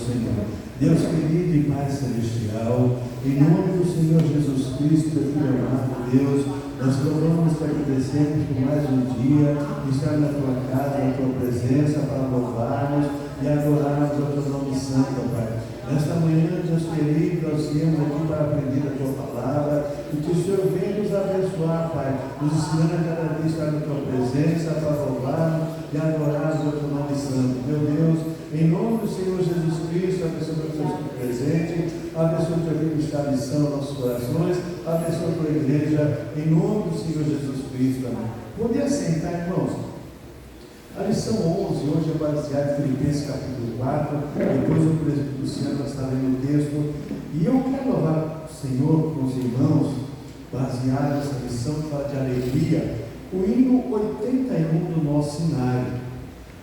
Senhor. Deus querido e Pai Celestial, em nome do Senhor Jesus Cristo, teu Filho amado, Deus, nós louvamos e te agradecemos por mais um dia, estar na tua casa, na tua presença, para louvarmos e adorarmos o teu nome santo, Pai. Nesta manhã, Deus querido, nós viemos aqui para aprender a tua palavra e que o Senhor venha nos abençoar, Pai, nos ensinando a cada dia estar na tua presença, para louvarmos e adorarmos o teu nome santo. Meu Deus, em nome do Senhor Jesus Cristo, abençoa o teu presente, abençoa o teu filho que está em missão nos nossos corações, abençoa a tua igreja, em nome do Senhor Jesus Cristo. Amém. Poder sentar, irmãos. A lição 11 hoje é baseada em Filipenses capítulo 4, depois o presbítero Luciano está lendo o texto, e eu quero louvar o Senhor com os irmãos, baseado nessa lição que fala de alegria, o hino 81 do nosso cenário.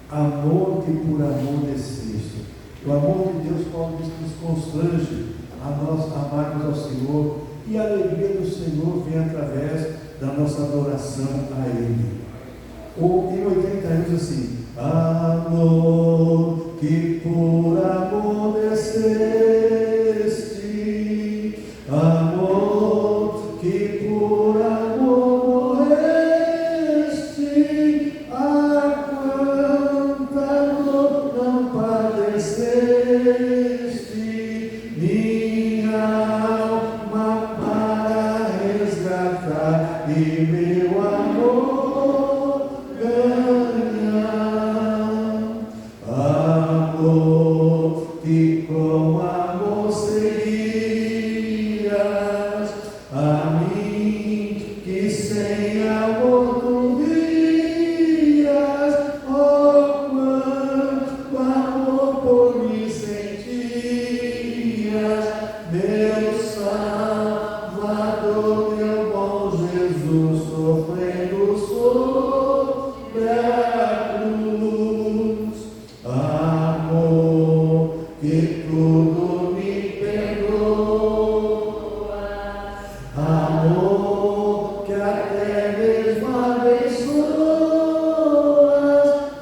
Amor que por amor desceste. O amor de Deus, Paulo diz, nos constrange a nós amarmos ao Senhor, e a alegria do Senhor vem através da nossa adoração a Ele. O em 81 diz assim: amor que por amor desceste, amor que por amor morreste, a quanta dor não padeceste, minha alma para resgatar, e meu amor que com amor seguias a mim, que sem amor tu vias, oh quanto amor por mim sentias, meu Salvador, meu bom Jesus, sofrendo sobre a cruz. Amor que tudo me perdoa, amor que até mesmo abençoas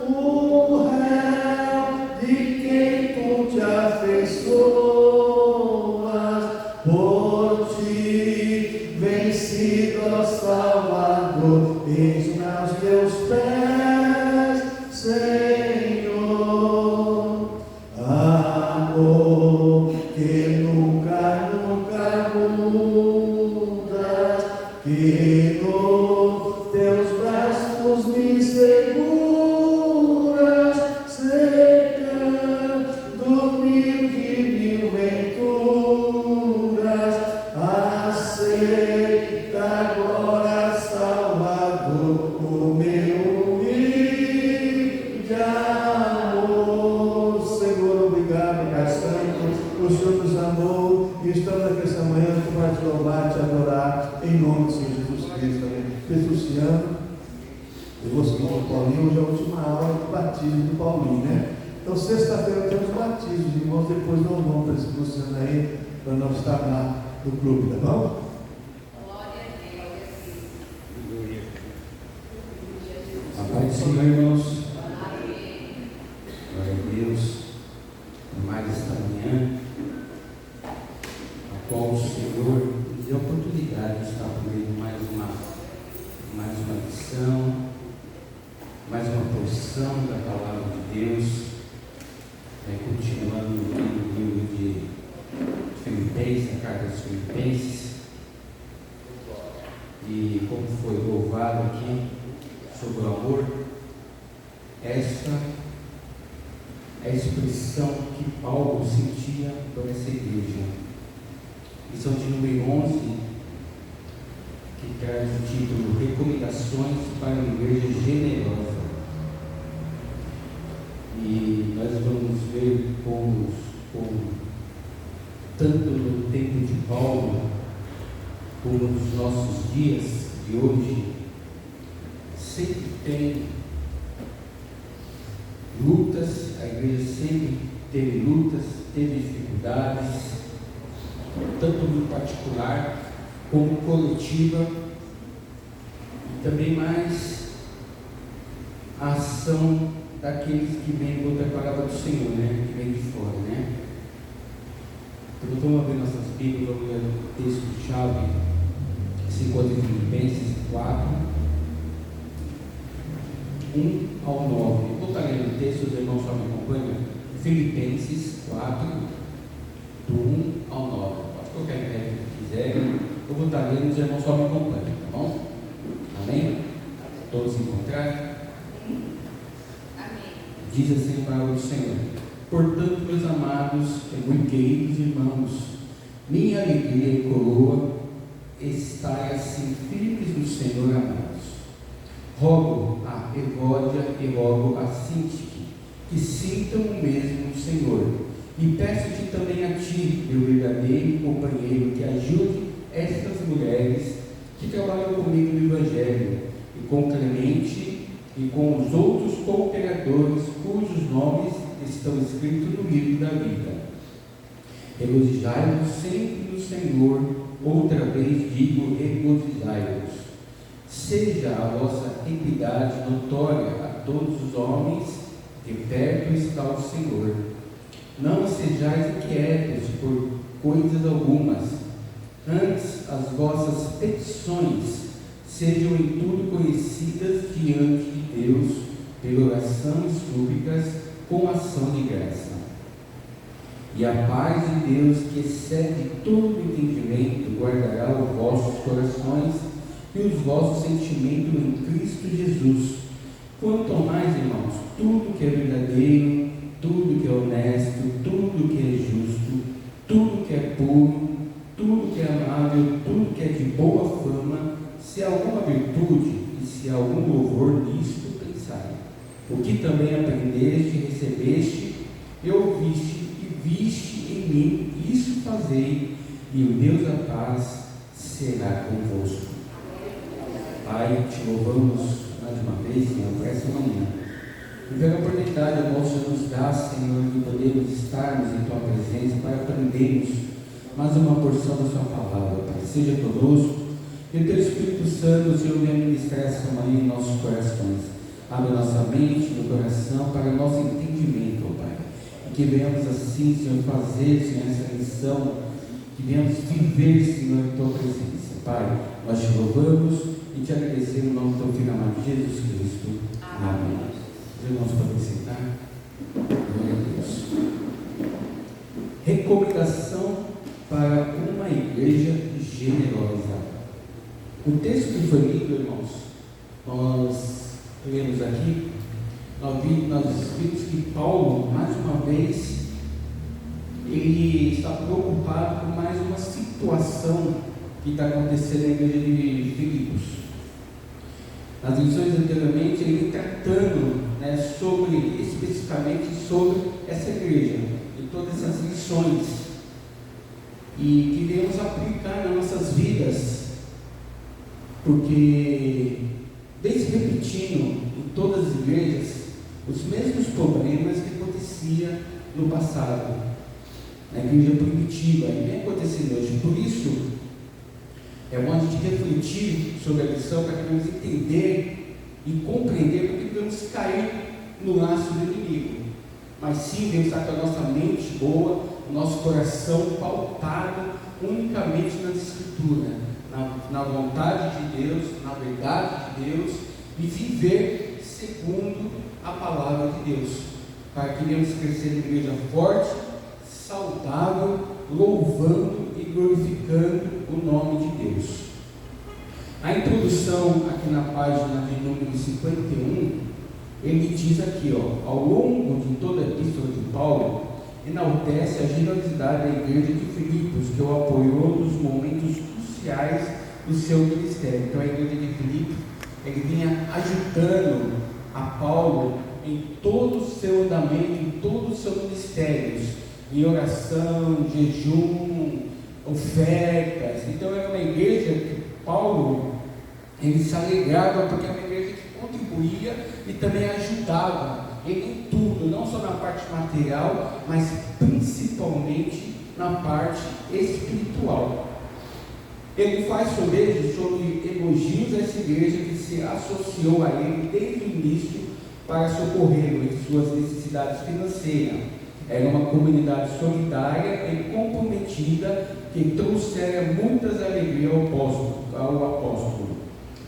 o réu de quem tu te afeiçoas, por ti vencido, ó Salvador, eis-me aos teus pés, Senhor. Amor que nunca, nunca muda, que nos teus braços me seguras, secando mil de mil venturas, aceita agora, Salvador, o meu humilde amor. Senhor, obrigado, Pai Santo, o Senhor nos amou e estamos aqui esta manhã para te louvar, te adorar, em nome do Senhor Jesus Cristo. Pedro Luciano, eu vou seguir com o Paulinho, hoje é a última aula do batismo do Paulinho, né? Então, sexta-feira temos batismo, irmãos, depois não vão para esse Luciano aí, para nós estar lá no clube, tá bom? A paz do Senhor, irmãos. Glória a Deus. Mais esta manhã, a qual o Senhor nos deu a oportunidade de estar comigo mais uma lição, mais uma porção da palavra de Deus, continuando no livro de Filipenses, a carta dos Filipenses, e como foi louvado aqui sobre o amor, essa é a expressão que Paulo sentia por essa igreja. Lição de número 11, que traz o título Recomendações para uma Igreja Generosa. E nós vamos ver como tanto no tempo de Paulo, como nos nossos dias de hoje, sempre tem lutas, a igreja sempre teve lutas, teve dificuldades, tanto no particular como coletiva, e também mais a ação daqueles que vêm contra a palavra do Senhor, né? Que vem de fora, né? vamos abrir nossas Bíblias, vamos ler o texto-chave que se encontra em Filipenses 4, 1 ao 9. Vou estar lendo o texto, os irmãos só me acompanham. Filipenses 4, do 1 ao 9. Pode colocar em pé se quiserem. Eu vou estar lendo, os irmãos só me acompanham, tá bom? Amém? Todos se encontraram? Amém. Diz assim para o Senhor: portanto, meus amados e muito queridos irmãos, minha alegria e coroa, estai assim firmes no Senhor, amados. Rogo a Evódia e rogo a Sintique que sintam o mesmo no Senhor. E peço-te também a ti, meu verdadeiro companheiro, que ajude estas mulheres que trabalham comigo no Evangelho, e com Clemente e com os outros cooperadores cujos nomes estão escritos no livro da vida. Regozijai-vos sempre no Senhor, outra vez digo, regozijai-vos. Seja a vossa equidade notória a todos os homens, que perto está o Senhor. Não sejais inquietos por coisas algumas, antes as vossas petições sejam em tudo conhecidas diante de Deus, pela oração e súplicas, com ação de graça. E a paz de Deus, que excede todo entendimento, guardará os vossos corações e os vossos sentimentos em Cristo Jesus. Quanto mais, irmãos, tudo que é verdadeiro, tudo que é honesto, tudo que é justo, tudo que é puro, tudo que é amável, tudo que é de boa fama, se há alguma virtude e se há algum louvor, nisto pensai. O que também aprendeste, recebeste e ouviste e viste em mim, isso fazei, e o Deus da paz será convosco. Pai, te louvamos mais uma vez, Senhor, por essa manhã. E pela oportunidade, ó Deus, Senhor, nos dá, Senhor, de podermos estarmos em Tua presença para aprendermos mais uma porção da Sua palavra, Pai. Seja conosco, e o Teu Espírito Santo, Senhor, venha ministrar essa manhã em nossos corações. Abre nossa mente, no coração, para o nosso entendimento, ó Pai. E que venhamos assim, Senhor, fazer, Senhor, essa lição, que venhamos viver, Senhor, em Tua presença. Pai, nós te louvamos e te agradecemos em nome do Teu Filho amado Jesus Cristo. Amém. Os irmãos podem sentar. Glória a Deus. Recomendação para uma igreja generosa. O texto que foi lido, irmãos, nós lemos aqui, nós vimos que Paulo, mais uma vez, ele está preocupado com mais uma situação que está acontecendo na igreja de Filipos. Nas lições anteriormente, ele vem tratando, especificamente sobre essa igreja e todas essas lições, e que devemos aplicar nas nossas vidas, porque vem se repetindo em todas as igrejas os mesmos problemas que acontecia no passado, na igreja primitiva, e vem acontecendo hoje. Por isso, é bom a gente refletir sobre a lição para que devemos entender e compreender porque devemos cair no laço do inimigo. Mas sim, devemos estar com a nossa mente boa, o nosso coração pautado unicamente nas Escrituras, na vontade de Deus, na verdade de Deus, e viver segundo a palavra de Deus, para que venhamos crescer em igreja forte, saudável, louvando e glorificando o nome de Deus. A introdução aqui na página de número 51, ele diz aqui, ao longo de toda a epístola de Paulo, enaltece a generosidade da igreja de Filipos, que o apoiou nos momentos cruciais do seu ministério. Então a igreja de Filipos, ele vinha ajudando a Paulo em todo o seu andamento, em todo o seu ministério, em oração, jejum, ofertas. Então era uma igreja que Paulo, ele se alegrava, porque era uma igreja que contribuía e também ajudava em tudo, não só na parte material, mas principalmente na parte espiritual. Ele faz sobre elogios a essa igreja que se associou a ele desde o início para socorrê-lo em suas necessidades financeiras. Era uma comunidade solidária e comprometida que trouxeram muitas alegrias ao apóstolo.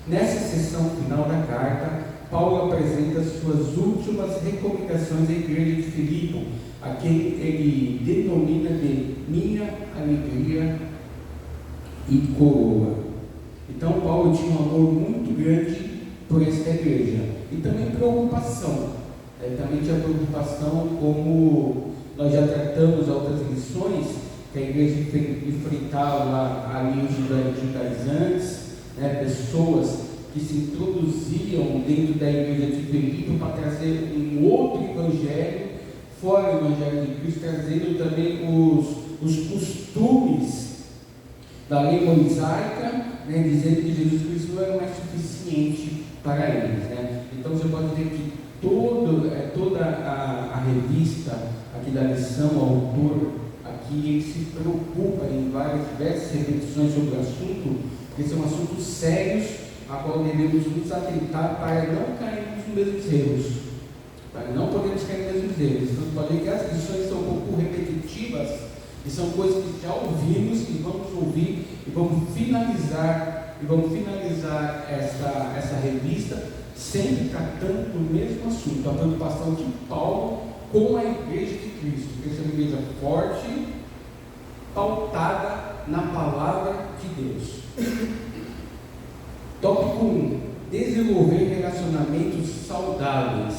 Nessa seção final da carta, Paulo apresenta suas últimas recomendações à igreja de Filipe, a quem ele denomina de minha alegria e coroa. Então Paulo tinha um amor muito grande por esta igreja e também preocupação. Ele também tinha preocupação, como nós já tratamos em outras lições, que a igreja enfrentava ali os judaizantes, pessoas que se introduziam dentro da igreja de Filipe para trazer um outro evangelho, fora do evangelho de Cristo, trazendo também os costumes da lei mosaica, dizendo que Jesus Cristo não era mais suficiente para eles. Então você pode ver que toda a revista aqui da lição, o autor aqui, ele se preocupa em diversas repetições sobre o assunto, porque são assuntos sérios, a qual devemos nos atentar para não cairmos nos mesmos erros, para não podemos cair nos mesmos erros. Então pode ver que as lições são um pouco repetitivas, e são coisas que já ouvimos e vamos ouvir, e vamos finalizar essa revista sempre tratando do mesmo assunto, a preocupação de Paulo com a igreja de Cristo, que é uma igreja forte, pautada na palavra de Deus. Tópico 1: desenvolver relacionamentos saudáveis.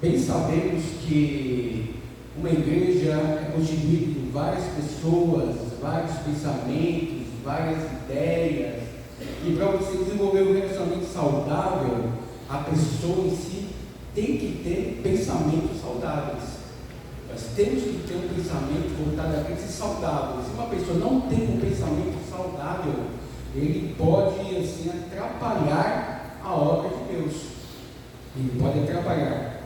Bem sabemos que uma igreja é constituída de várias pessoas, vários pensamentos, várias ideias, e para você desenvolver um relacionamento saudável, a pessoa em si tem que ter pensamentos saudáveis. Nós temos que ter um pensamento voltado a Cristo saudável. Se uma pessoa não tem um pensamento saudável, ele pode assim atrapalhar a obra de Deus. Ele pode atrapalhar.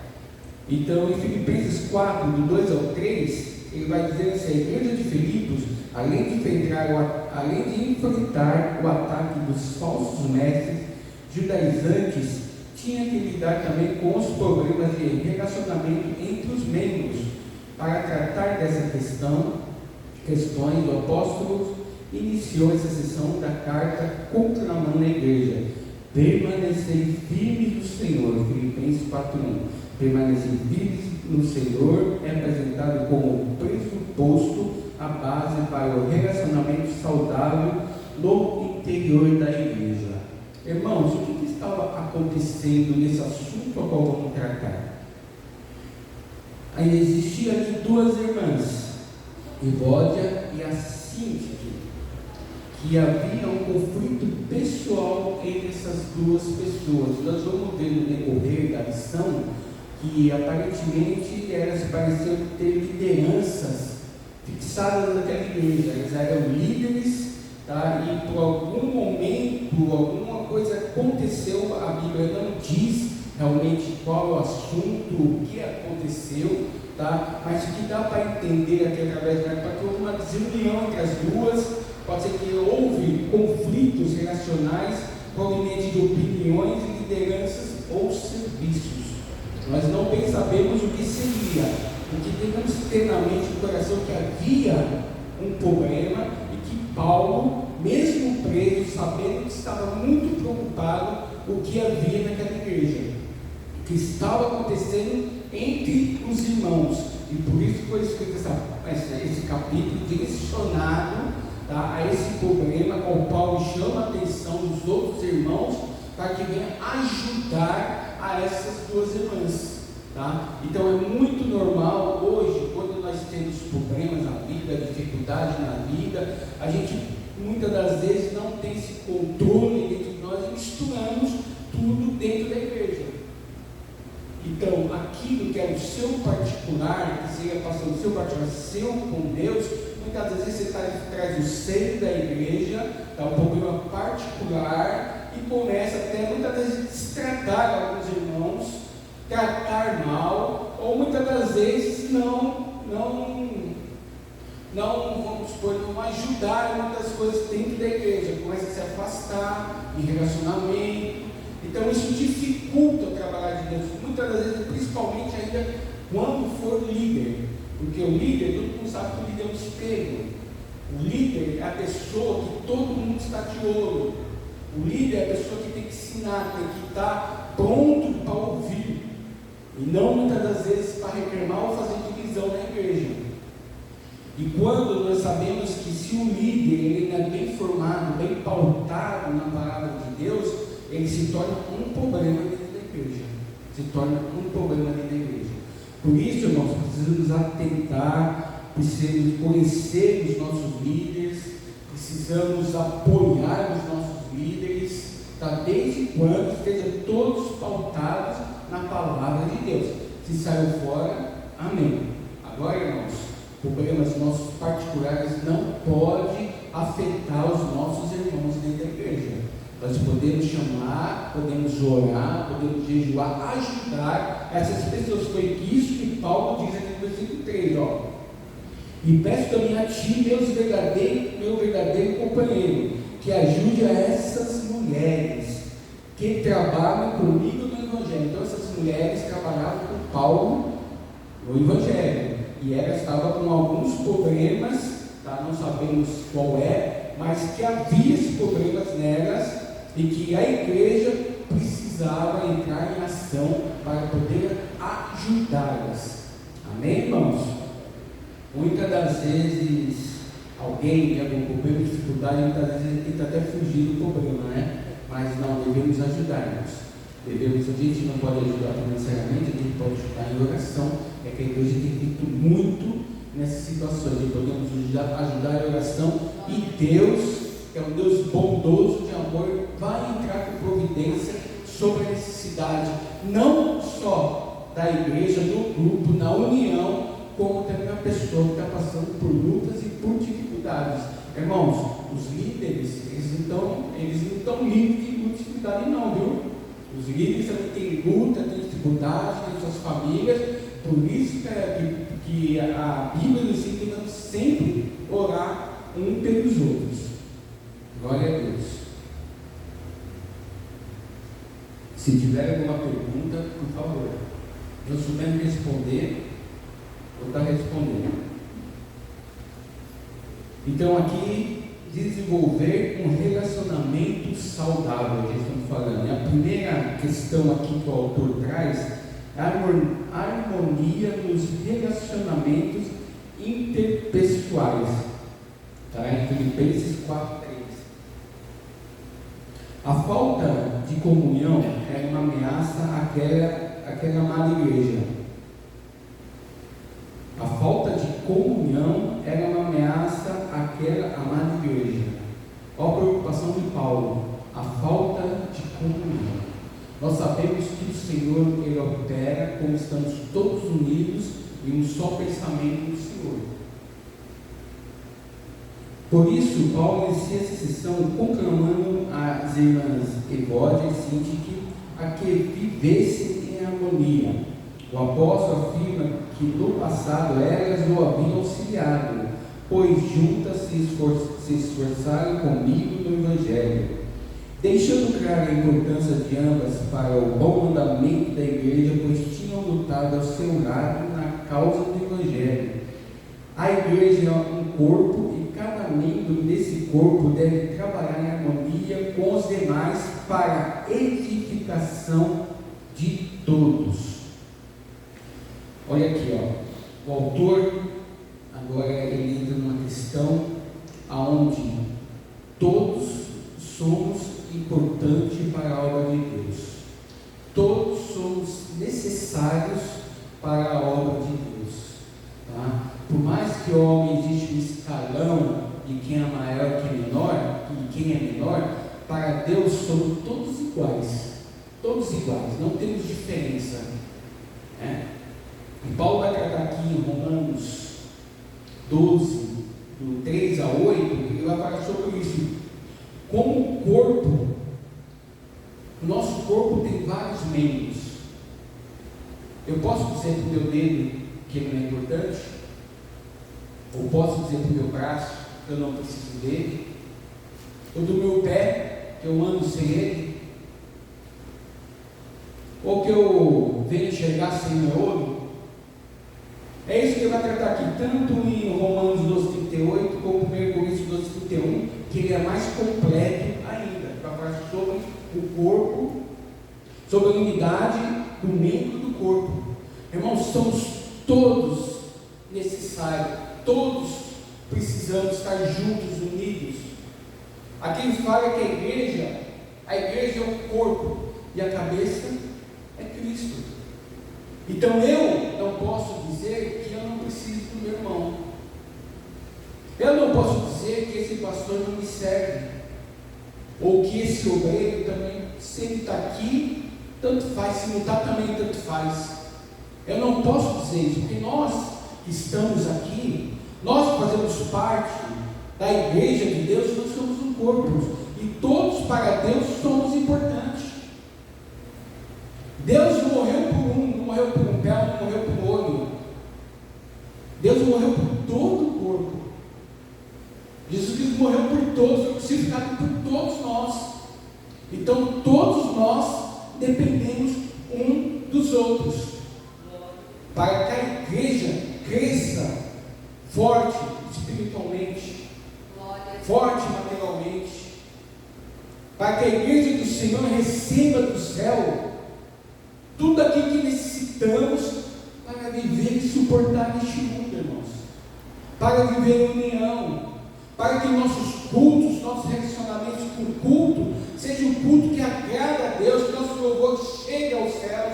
Então, em Filipenses 4, do 2 ao 3, ele vai dizer assim: a igreja de Filipos, além de enfrentar o ataque dos falsos mestres judaizantes, tinha que lidar também com os problemas de relacionamento entre os membros. Para tratar dessa questões, o apóstolo iniciou essa sessão da carta conclamando a igreja: permanecei firmes no Senhor. Filipenses 4:1. Permanecer firmes no Senhor é apresentado como pressuposto, a base para o relacionamento saudável no interior da igreja. Irmãos, o que estava acontecendo nesse assunto ao qual vamos tratar? Aí existiam ali duas irmãs, Evódia e a Síntique, que havia um conflito pessoal entre essas duas pessoas. Nós vamos ver no decorrer da lição que aparentemente elas pareciam ter lideranças fixadas naquela igreja. Elas eram líderes, e por algum momento, alguma coisa aconteceu. A Bíblia não diz realmente qual é o assunto, o que aconteceu, mas o que dá para entender aqui através da para que houve uma desunião entre as duas. Pode ser que houve conflitos relacionais provenientes de opiniões, lideranças ou serviços. Nós não bem sabemos o que seria. O que devemos ter na mente no coração que havia um problema e que Paulo, mesmo preso, sabendo que estava muito preocupado o que havia naquela igreja, o que estava acontecendo entre os irmãos. E por isso foi escrito esse capítulo direcionado a esse problema, com Paulo chama a atenção dos outros irmãos para que venha ajudar a essas duas irmãs. Então é muito normal hoje, quando nós temos problemas na vida, dificuldade na vida, a gente muitas das vezes não tem esse controle dentro de nós e misturamos tudo dentro da igreja. Então, aquilo que é o seu particular, que seria passando o seu particular, seu com Deus, muitas vezes você traz o seio da igreja, um problema particular, e começa até muitas vezes destratar alguns irmãos, tratar mal, ou muitas das vezes não vamos supor, não ajudar em muitas coisas dentro da igreja, começa a se afastar em relacionamento. Então isso dificulta o trabalho de Deus, muitas das vezes, principalmente ainda quando for líder, porque o líder, todo mundo sabe que o líder é um espelho. O líder é a pessoa que todo mundo está de olho. O líder é a pessoa que tem que ensinar, tem que estar pronto para ouvir. E não muitas das vezes para reclamar ou fazer divisão na igreja. E quando nós sabemos que se o líder ele é bem formado, bem pautado na palavra de Deus, ele se torna um problema dentro da igreja. Se torna um problema dentro da igreja. Por isso, irmãos, precisamos atentar, precisamos conhecer os nossos líderes, precisamos apoiar os nossos líderes, tá? Desde quando estejam todos pautados na palavra de Deus. Se saiu fora, amém. Agora, irmãos, problemas nossos particulares não podem afetar os nossos irmãos dentro da igreja. Nós podemos chamar, podemos orar, podemos jejuar, ajudar essas pessoas. Foi isso que Paulo diz aqui no versículo 3, ó. E peço também a ti, meu verdadeiro companheiro, que ajude a essas mulheres que trabalham comigo no Evangelho. Então essas mulheres trabalhavam com Paulo no Evangelho, e ela estava com alguns problemas, tá? Não sabemos qual é, mas que havia esses problemas nelas, e que a igreja precisava entrar em ação para poder ajudá-las. Amém, irmãos? Muitas das vezes alguém tem algum problema, dificuldade, muitas vezes ele tenta até fugir do problema, né? Mas não, devemos ajudar-nos. A gente não pode ajudar financeiramente, a gente pode ajudar em oração. É que a igreja tem feito muito nessas situações. Podemos ajudar em oração, e Deus, que é um Deus bondoso de amor, vai entrar com providência sobre a necessidade, não só da igreja, no grupo, na união, como também a pessoa que está passando por lutas e por dificuldades. Irmãos, os líderes, eles não estão livres de luta e dificuldade não, viu? Os líderes também têm luta, têm dificuldade, têm suas famílias. Por isso que a Bíblia nos ensina sempre orar um pelos outros. Glória a Deus. Se tiver alguma pergunta, por favor, eu souber responder, vou estar respondendo. Então aqui, desenvolver um relacionamento saudável, que estamos falando. E a primeira questão aqui que o autor traz é a harmonia nos relacionamentos interpessoais. Está em Filipenses 4:3. A falta de comunhão é uma ameaça àquela amada igreja. A falta de comunhão era uma ameaça àquela amada igreja. Olha a preocupação de Paulo, a falta de comunhão. Nós sabemos que o Senhor, Ele opera como estamos todos unidos em um só pensamento do Senhor. Por isso, Paulo inicia essa sessão conclamando às irmãs Evódia e Sintique a que vivessem em harmonia. O apóstolo afirma que no passado elas o haviam auxiliado, pois juntas se esforçaram comigo no Evangelho, deixando clara a importância de ambas para o bom andamento da igreja, pois tinham lutado ao seu lado na causa do Evangelho. A igreja é um corpo e cada membro desse corpo deve trabalhar em harmonia com os demais para a edificação de todos. Olha aqui, ó. O autor agora ele entra numa questão aonde todos somos importantes para a obra de Deus. Todos somos necessários para a obra de Deus. Tá? Por mais que o homem existe um escalão de quem é maior e quem é menor, e quem é menor, para Deus somos todos iguais. Todos iguais, não temos diferença. Né? E Paulo vai tratar aqui em Romanos 12, do 3 a 8, ele vai falar sobre isso. Como o corpo, o nosso corpo tem vários membros. Eu posso dizer para o meu dedo que ele não é importante? Ou posso dizer para o meu braço que eu não preciso dele? Ou do meu pé, que eu ando sem ele? Ou que eu venho enxergar sem meu olho? É isso que ele vai tratar aqui, tanto em Romanos 12:38, como 1 mais completo ainda, para falar sobre o corpo, sobre a unidade do membro do corpo. Irmãos, somos todos necessários, todos precisamos estar juntos, unidos. Aqui ele fala que a igreja é o corpo e a cabeça é Cristo. Então eu não posso dizer que eu não preciso do meu irmão. Eu não posso dizer que esse pastor não me serve, ou que esse obreiro também, se ele está aqui, tanto faz, se não está também, tanto faz. Eu não posso dizer isso, porque nós que estamos aqui, nós que fazemos parte da igreja de Deus, nós somos um corpo, e todos para Deus somos importantes. Deus não morreu por um, não morreu por um pé, não morreu por um olho. Deus morreu por todo o corpo. Jesus Cristo morreu por todos, foi crucificado por todos nós. Então todos nós dependemos um dos outros, para que a igreja cresça forte espiritualmente, forte materialmente, para que a igreja do Senhor receba do céu tudo aquilo que necessitamos para viver e suportar neste mundo, irmãos, para viver em união, para que nossos cultos, nossos relacionamentos com o culto, seja um culto que agrada a Deus, que nosso louvor chegue aos céus.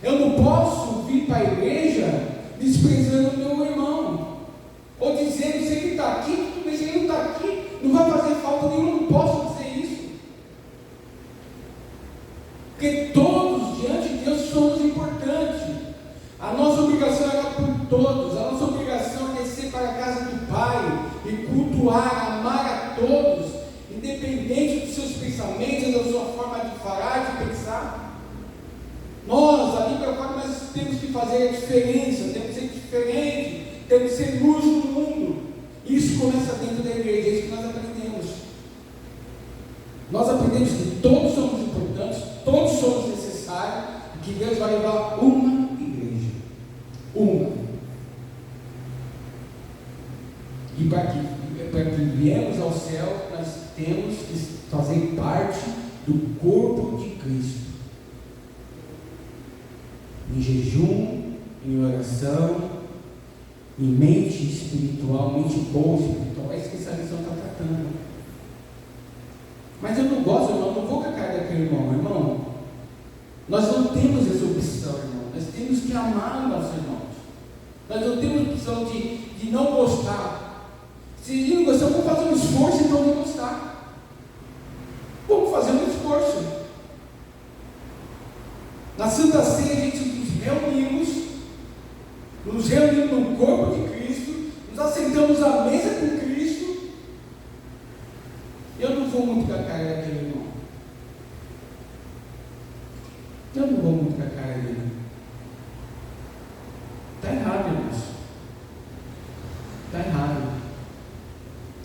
Eu não posso vir para a igreja desprezando o meu irmão, ou dizendo, se ele está aqui, mas se ele não está aqui, não vai fazer falta nenhuma. Eu não posso dizer isso, porque todos diante de Deus somos importantes. A nossa obrigação é por todos, a nossa obrigação é descer para a casa do Pai e cultuar, amar a todos, independente dos seus pensamentos, da sua forma de falar, de pensar. Nós, ali para fora, nós temos que fazer a diferença, temos que ser diferente, temos que ser luz no mundo. Isso começa dentro da igreja, é isso que nós aprendemos. Nós aprendemos que todos somos importantes, todos somos necessários, e que Deus vai levar uma igreja. Uma. E para que viemos ao céu, nós temos que fazer parte do corpo de Cristo. Em jejum, em oração, em mente espiritual, mente boa espiritual. É isso que essa lição está tratando. Mas eu não gosto, irmão, não vou com a cara daquele irmão. Nós não temos essa opção, irmão. Nós temos que amar os nossos irmãos. Nós não temos opção de não gostar. Se não gostar, vamos fazer um esforço então de gostar. Vamos fazer um esforço. Na Santa Ceia a gente nos reunimos no corpo de Cristo, nos assentamos à mesa com Cristo. Eu não vou muito com a cara daquele irmão. Eu não vou muito com a cara dele. Está errado, irmãos. Está errado.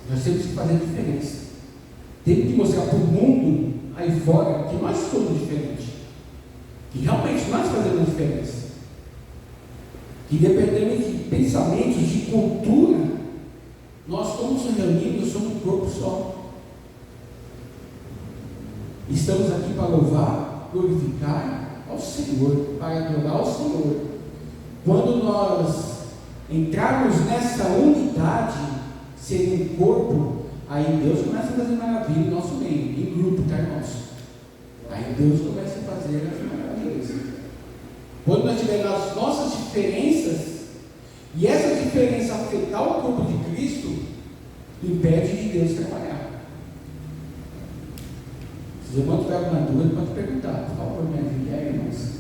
Nós temos que fazer diferença. Temos que mostrar para o mundo aí fora que nós somos diferentes. Que realmente nós fazemos diferença. Que independente de pensamentos, de cultura, nós como nos reunimos, somos um corpo só. Estamos aqui para louvar, glorificar ao Senhor, para adorar ao Senhor. Quando nós entrarmos nessa unidade, ser um corpo, aí Deus começa a fazer maravilha no nosso meio, em grupo, tá, irmãos? Aí Deus começa a fazer as maravilhas. Quando nós tivermos as nossas diferenças, e essa diferença afetar o corpo de Cristo, impede de Deus trabalhar. Se os irmãos tiverem alguma dúvida, pode perguntar. Por favor, me ajude aí, irmãos.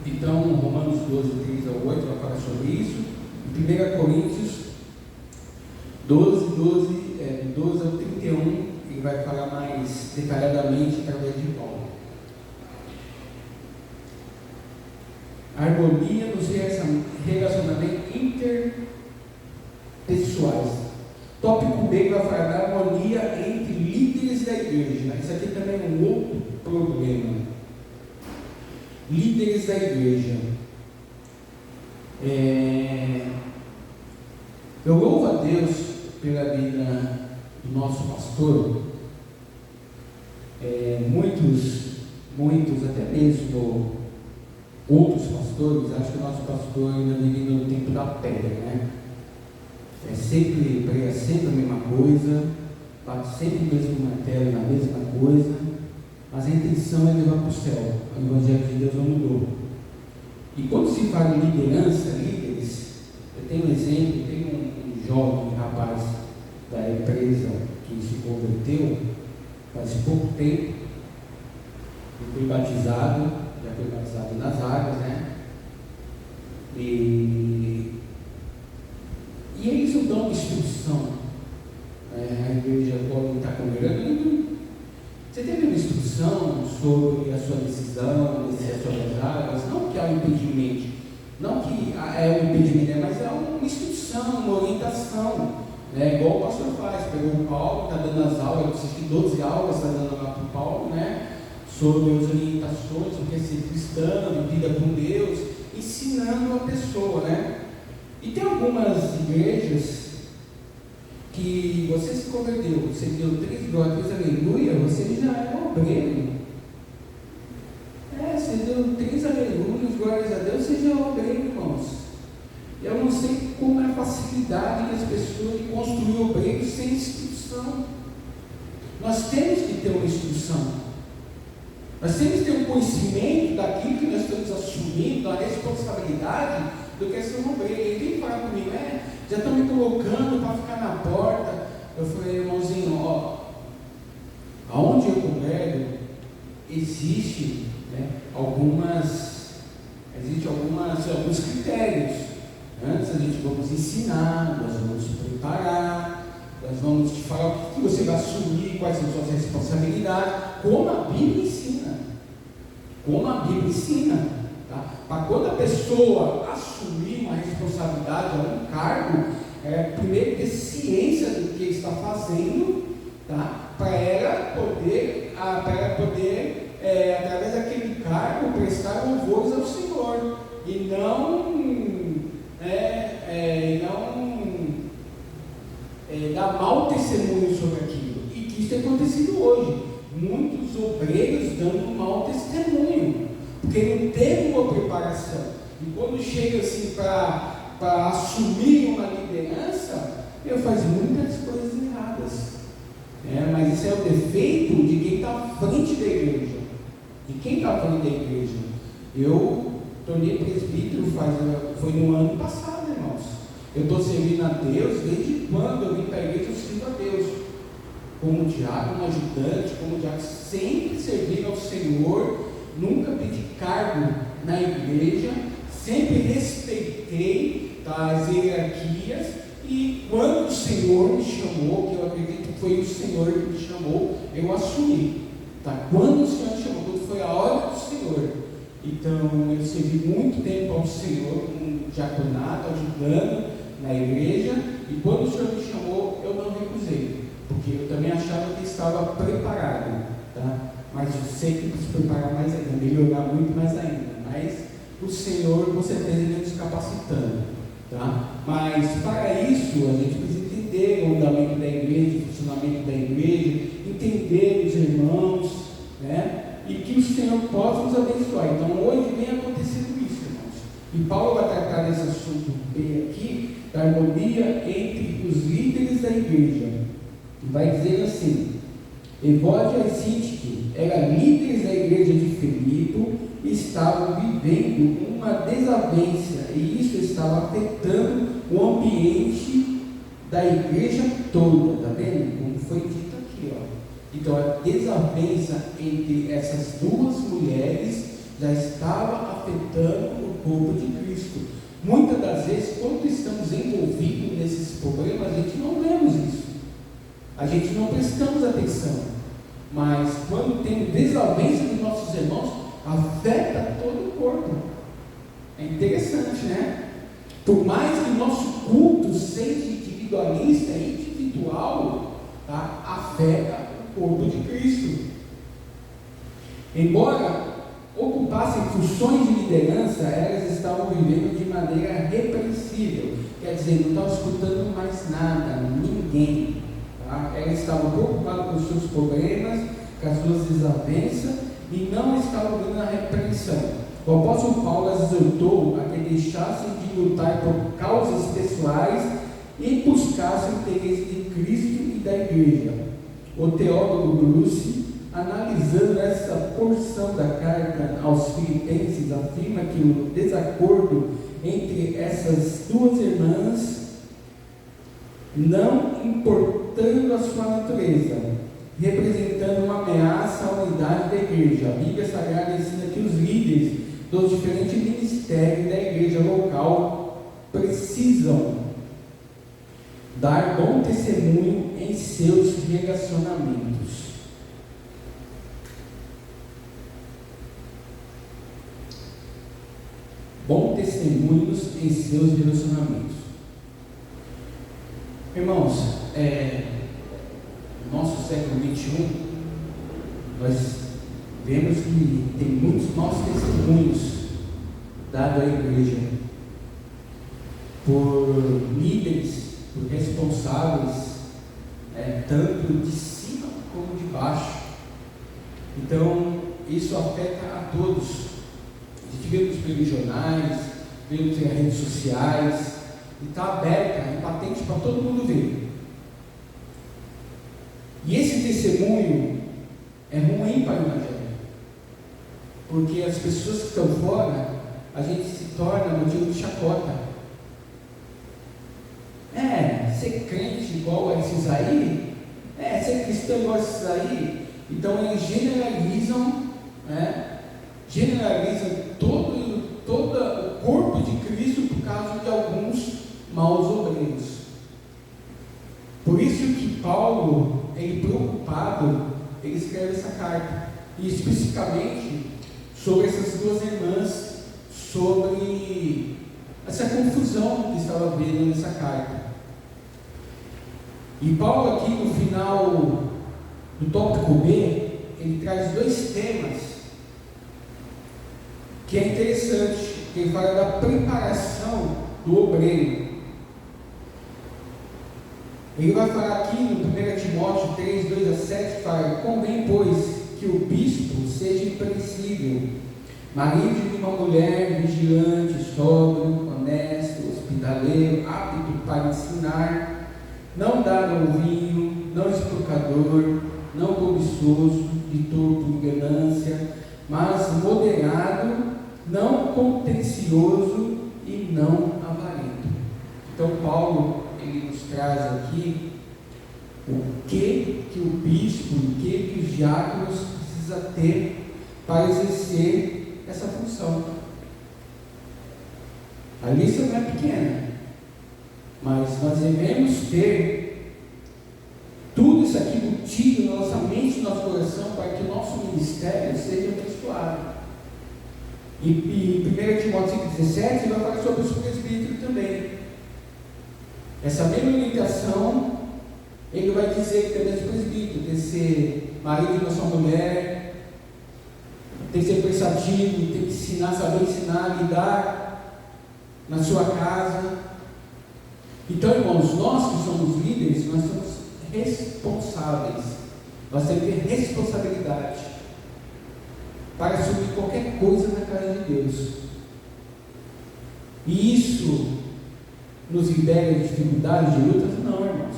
Então, Romanos 12, 3 ao 8 vai falar sobre isso. Em 1 Coríntios 12 ao 31, ele vai falar mais detalhadamente através de Paulo. Harmonia nos relacionamentos interpessoais. Tópico B vai falar da harmonia entre líderes da igreja. Isso aqui também é um outro problema. Líderes da igreja. Eu louvo a Deus pela vida do nosso pastor. Muitos até mesmo outros pastores, acho que o nosso pastor ainda vive no tempo da pedra, né? Prega sempre a mesma coisa, bate sempre o mesmo martelo na mesma coisa, mas a intenção é levar para o céu. O Evangelho de Deus não mudou. E quando se fala em liderança, líderes, eu tenho um exemplo, tem um jovem rapaz da empresa que se converteu faz pouco tempo, e foi batizado, já foi batizado nas águas, né? E eles não dão instrução. A igreja pode estar congregando. Você teve uma instrução sobre a sua decisão, descer as suas águas? Não que há um impedimento, não que é um impedimento, mas é uma instrução, uma orientação. Igual o pastor faz, pegou o Paulo, está dando as aulas, eu assisti 12 aulas, está dando lá para o Paulo, né? Sobre as orientações, o que é ser cristão, vida com Deus, ensinando a pessoa, né? E tem algumas igrejas que você se converteu, você deu 3 glórias, aleluia, você já é um obreiro. Você deu 3 aleluias, glórias a Deus, você já é um obreiro, irmãos. Eu não sei como é a facilidade que as pessoas de construir obreiros sem instrução. Nós temos que ter uma instrução. Nós temos que ter um conhecimento daquilo que nós estamos assumindo, da responsabilidade do que é ser um obreiro. E quem fala comigo, já estão me colocando para ficar na porta. Eu falei, irmãozinho, aonde eu congrego, existe alguns critérios. Antes a gente vamos ensinar, nós vamos preparar, nós vamos te falar o que você vai assumir, quais são suas responsabilidades, como a Bíblia ensina. Como a Bíblia ensina. Tá? Para quando a pessoa assumir uma responsabilidade, um cargo, primeiro ter ciência do que está fazendo, tá? Para ela poder, através daquele cargo, prestar louvores ao Senhor. E não dar mau testemunho sobre aquilo. E que isso tem acontecido hoje. Muitos obreiros dando mau testemunho, porque não teve uma preparação. E quando chega assim para assumir uma liderança, faz muitas coisas erradas. Mas isso é o defeito de quem está à frente da igreja. De quem está à frente da igreja. Eu tornei presbítero foi no ano passado, irmãos. Eu estou servindo a Deus desde quando eu vim para a igreja, eu sirvo a Deus. Como diácono, ajudante, como diácono, sempre servindo ao Senhor, nunca pedi cargo na igreja, sempre respeitei as hierarquias, e quando o Senhor me chamou, que eu acredito que foi o Senhor que me chamou, eu assumi. Tá? Quando o Senhor me chamou, quando foi a hora do Senhor. Então, eu servi muito tempo ao Senhor, como diaconato, ajudando na igreja, e quando o Senhor me chamou, eu não recusei, porque eu também achava que estava preparado, tá? Mas eu sei que preciso preparar mais ainda, melhorar muito mais ainda, mas o Senhor, com certeza, Ele nos capacitando, tá? Mas, para isso, a gente precisa entender o andamento da igreja, o funcionamento da igreja, entender os irmãos, né? E que o Senhor possa nos abençoar. Então, hoje vem acontecendo isso, irmãos. E Paulo vai tratar desse assunto bem aqui, da harmonia entre os líderes da igreja. E vai dizer assim: Evódia e Síntique eram líderes da igreja de Filipe e estavam vivendo uma desavença, e isso estava afetando o ambiente da igreja toda. Está vendo? Como foi dito aqui, ó. Então, a desavença entre essas duas mulheres já estava afetando o corpo de Cristo. Muitas das vezes, quando estamos envolvidos nesses problemas, a gente não vemos isso. A gente não prestamos atenção. Mas, quando tem desavença dos nossos irmãos, afeta todo o corpo. É interessante, né? Por mais que o nosso culto seja individualista e individual, tá? Afeta o corpo de Cristo. Embora ocupassem funções de liderança, elas estavam estavam vivendo de maneira repreensível, quer dizer, não estavam escutando mais nada, ninguém. Tá? Elas estavam preocupadas com os seus problemas, com as suas desavenças, e não estavam vendo a repreensão. O apóstolo Paulo as exortou a que deixassem de lutar por causas pessoais e buscassem o interesse de Cristo e da igreja. O teólogo Bruce, analisando essa porção da carta aos Filipenses, afirma que o desacordo entre essas duas irmãs, não importando a sua natureza, representando uma ameaça à unidade da igreja. A Bíblia Sagrada ensina que os líderes dos diferentes ministérios da igreja local precisam dar bom testemunho em seus relacionamentos. Bom testemunhos em seus relacionamentos. Irmãos, no nosso século XXI, nós vemos que tem muitos maus testemunhos dados à igreja por líderes, por responsáveis, tanto de cima como de baixo. Então, isso afeta a todos. A gente vê nos jornais, vê nas redes sociais, e está aberta, é patente para todo mundo ver. E esse testemunho é ruim para o evangelho, porque as pessoas que estão fora, a gente se torna motivo de chacota. Ser crente igual a esses aí, ser cristão igual a esses aí. Então eles generalizam todo o corpo de Cristo por causa de alguns maus obreiros. Por isso que Paulo, ele preocupado, ele escreve essa carta, e especificamente sobre essas duas irmãs, sobre essa confusão que estava havendo nessa carta. E Paulo aqui no final do tópico B, ele traz dois temas que é interessante, que ele fala da preparação do obreiro. Ele vai falar aqui no 1 Timóteo 3, 2-7, fala: convém, pois, que o bispo seja impreensível, marido de uma mulher, vigilante, sóbrio, honesto, hospitaleiro, apto para ensinar, não dado ao vinho, não espancador, não cobiçoso, de torpe ganância, mas moderado, não contencioso e não avarento. Então Paulo, ele nos traz aqui o que o bispo, o que os diáconos precisam ter para exercer essa função. A lista não é pequena, mas nós devemos ter tudo isso aqui embutido na nossa mente e no nosso coração para que o nosso ministério seja abençoado. E 1 Timóteo 5,17 vai falar sobre os presbíteros também. Essa mesma orientação, ele vai dizer que também os presbíteros tem que ser marido de uma só mulher, tem que ser prestativo, tem que ensinar, saber ensinar, lidar na sua casa. Então, irmãos, nós que somos líderes, nós somos responsáveis, nós temos que ter responsabilidade para assumir qualquer coisa na casa de Deus. E isso nos libera de dificuldades, de lutas? Não, irmãos.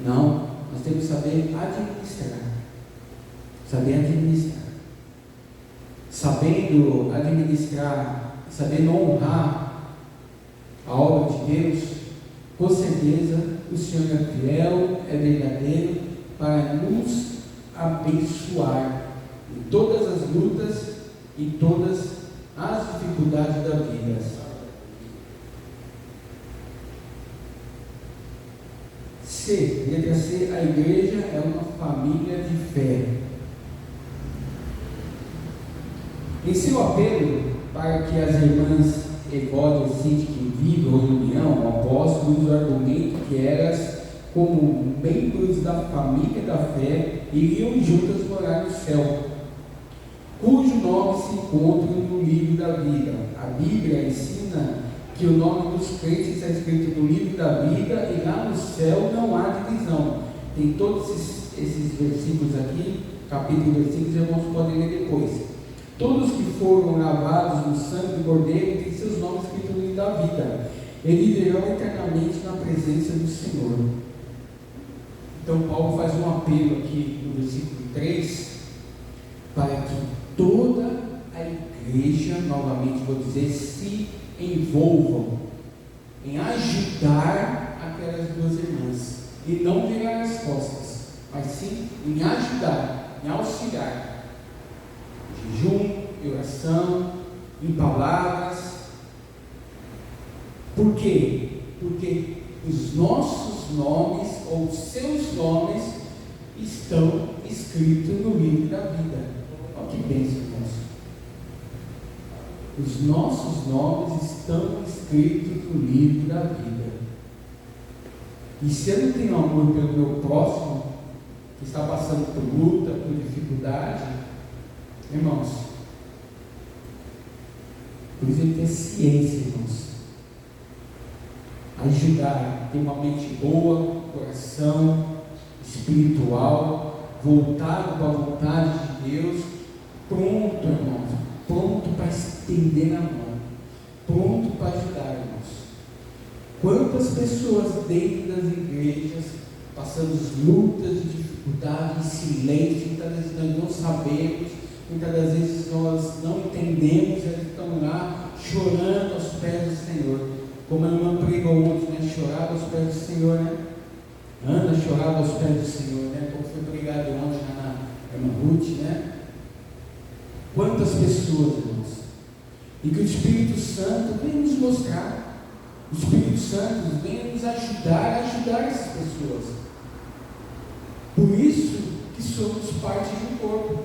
Não, nós temos que saber administrar. Saber administrar. Sabendo administrar, sabendo honrar a obra de Deus, com certeza o Senhor é fiel, é verdadeiro para nos abençoar em todas as lutas e todas as dificuldades da vida. C, letra C, a igreja é uma família de fé. Em seu apelo para que as irmãs Evódia e Sintique vivam em união, o apóstolo usa o argumento que elas, como membros da família da fé, iriam juntas morar no céu, cujo nome se encontra no livro da vida. A Bíblia ensina que o nome dos crentes está escrito no livro da vida e lá no céu não há divisão. Tem todos esses versículos aqui, capítulo e versículos, irmãos podem ler depois. Todos que foram lavados no sangue do Cordeiro têm seus nomes escritos no livro da vida. Eles viverão eternamente na presença do Senhor. Então Paulo faz um apelo aqui no versículo 3, para que toda a igreja, novamente vou dizer, se envolvam em ajudar aquelas duas irmãs, e não virar as costas, mas sim em ajudar, em auxiliar, jejum, em oração, em palavras. Por quê? Porque os nossos nomes, ou os seus nomes, estão escritos no livro da vida. Olha que bênção, irmãos. Os nossos nomes estão escritos no livro da vida. E se eu não tenho amor pelo meu próximo, que está passando por luta, por dificuldade, irmãos, por isso ter ciência, irmãos. Ajudar, ter uma mente boa, coração espiritual, voltado para a vontade de Deus, pronto, irmãos, pronto para estender a mão, pronto para ajudar, irmãos. Quantas pessoas dentro das igrejas, passando lutas e dificuldades, em silêncio, muitas vezes nós não sabemos, muitas das vezes nós não entendemos, eles estão lá chorando aos pés do Senhor, como a irmã pregou ontem, né? Chorava aos pés do Senhor, né? Ana chorava aos pés do Senhor, né? Como foi pregado ontem na irmã Ruth, né? Quantas pessoas, irmãos, e que o Espírito Santo vem nos mostrar, o Espírito Santo vem nos ajudar a ajudar essas pessoas. Por isso que somos parte de um corpo,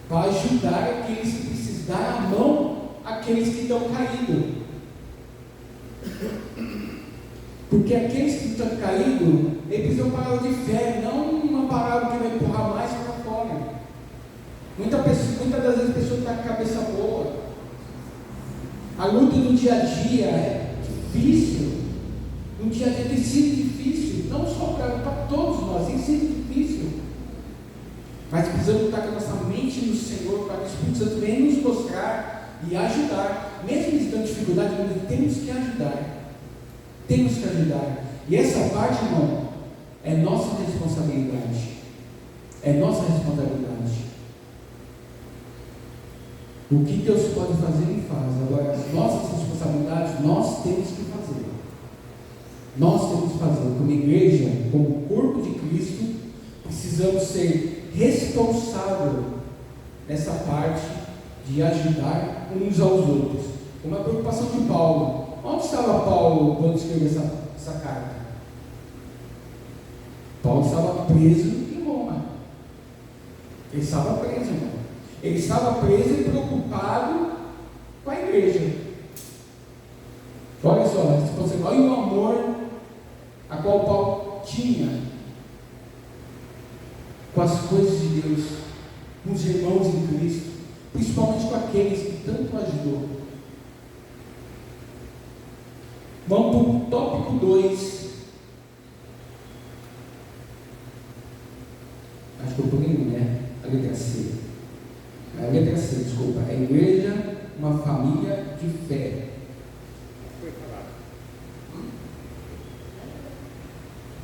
para ajudar aqueles que precisam, dar a mão àqueles que estão caídos. Porque aqueles que estão caídos, eles precisam parar de fé, não uma palavra que vai empurrar mais para fora. Muitas das vezes a pessoa está com a cabeça boa. A luta do dia a dia é difícil. No dia a dia tem sido difícil, não só para todos nós, tem sido difícil. Mas precisamos estar com a nossa mente no Senhor, para que o Espírito Santo venha nos mostrar e ajudar. Mesmo estando em dificuldade, nós temos que ajudar. Temos que ajudar. E essa parte, irmão, é nossa responsabilidade. É nossa responsabilidade. O que Deus pode fazer, Ele faz. Agora, as nossas responsabilidades, nós temos que fazer. Nós temos que fazer. Como igreja, como corpo de Cristo, precisamos ser responsáveis nessa parte de ajudar uns aos outros. Como a preocupação de Paulo. Onde estava Paulo quando escreveu essa carta? Paulo estava preso em Roma. Ele estava preso, irmão. Ele estava preso e preocupado com a igreja. Olha só, olha o amor a qual Paulo tinha com as coisas de Deus, com os irmãos em Cristo, principalmente com aqueles que tanto ajudou. Vamos para o tópico 2. Acho que eu pulei, né? A letra C. A letra C, desculpa. A igreja, uma família de fé. Foi falado.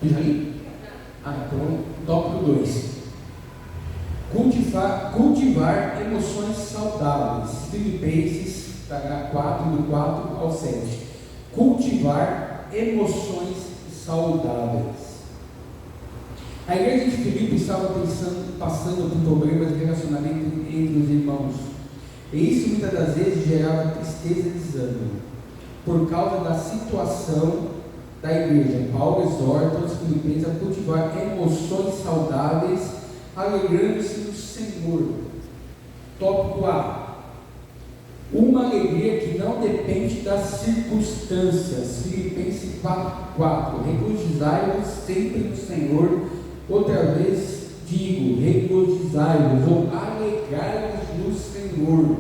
Já li? Então, tópico 2. Cultivar emoções saudáveis. Filipenses, 4, do 4 ao 7. Cultivar emoções saudáveis. A igreja de Filipe estava passando por problemas de relacionamento entre os irmãos, e isso muitas das vezes gerava tristeza e desânimo. Por causa da situação da igreja, Paulo exorta os filipenses a cultivar emoções saudáveis, alegrando-se no Senhor. Tópico A. Uma alegria que não depende das circunstâncias. Filipenses 4:4. Regozijai-vos sempre no Senhor. Outra vez digo, regozijai-vos ou alegrai-vos no Senhor.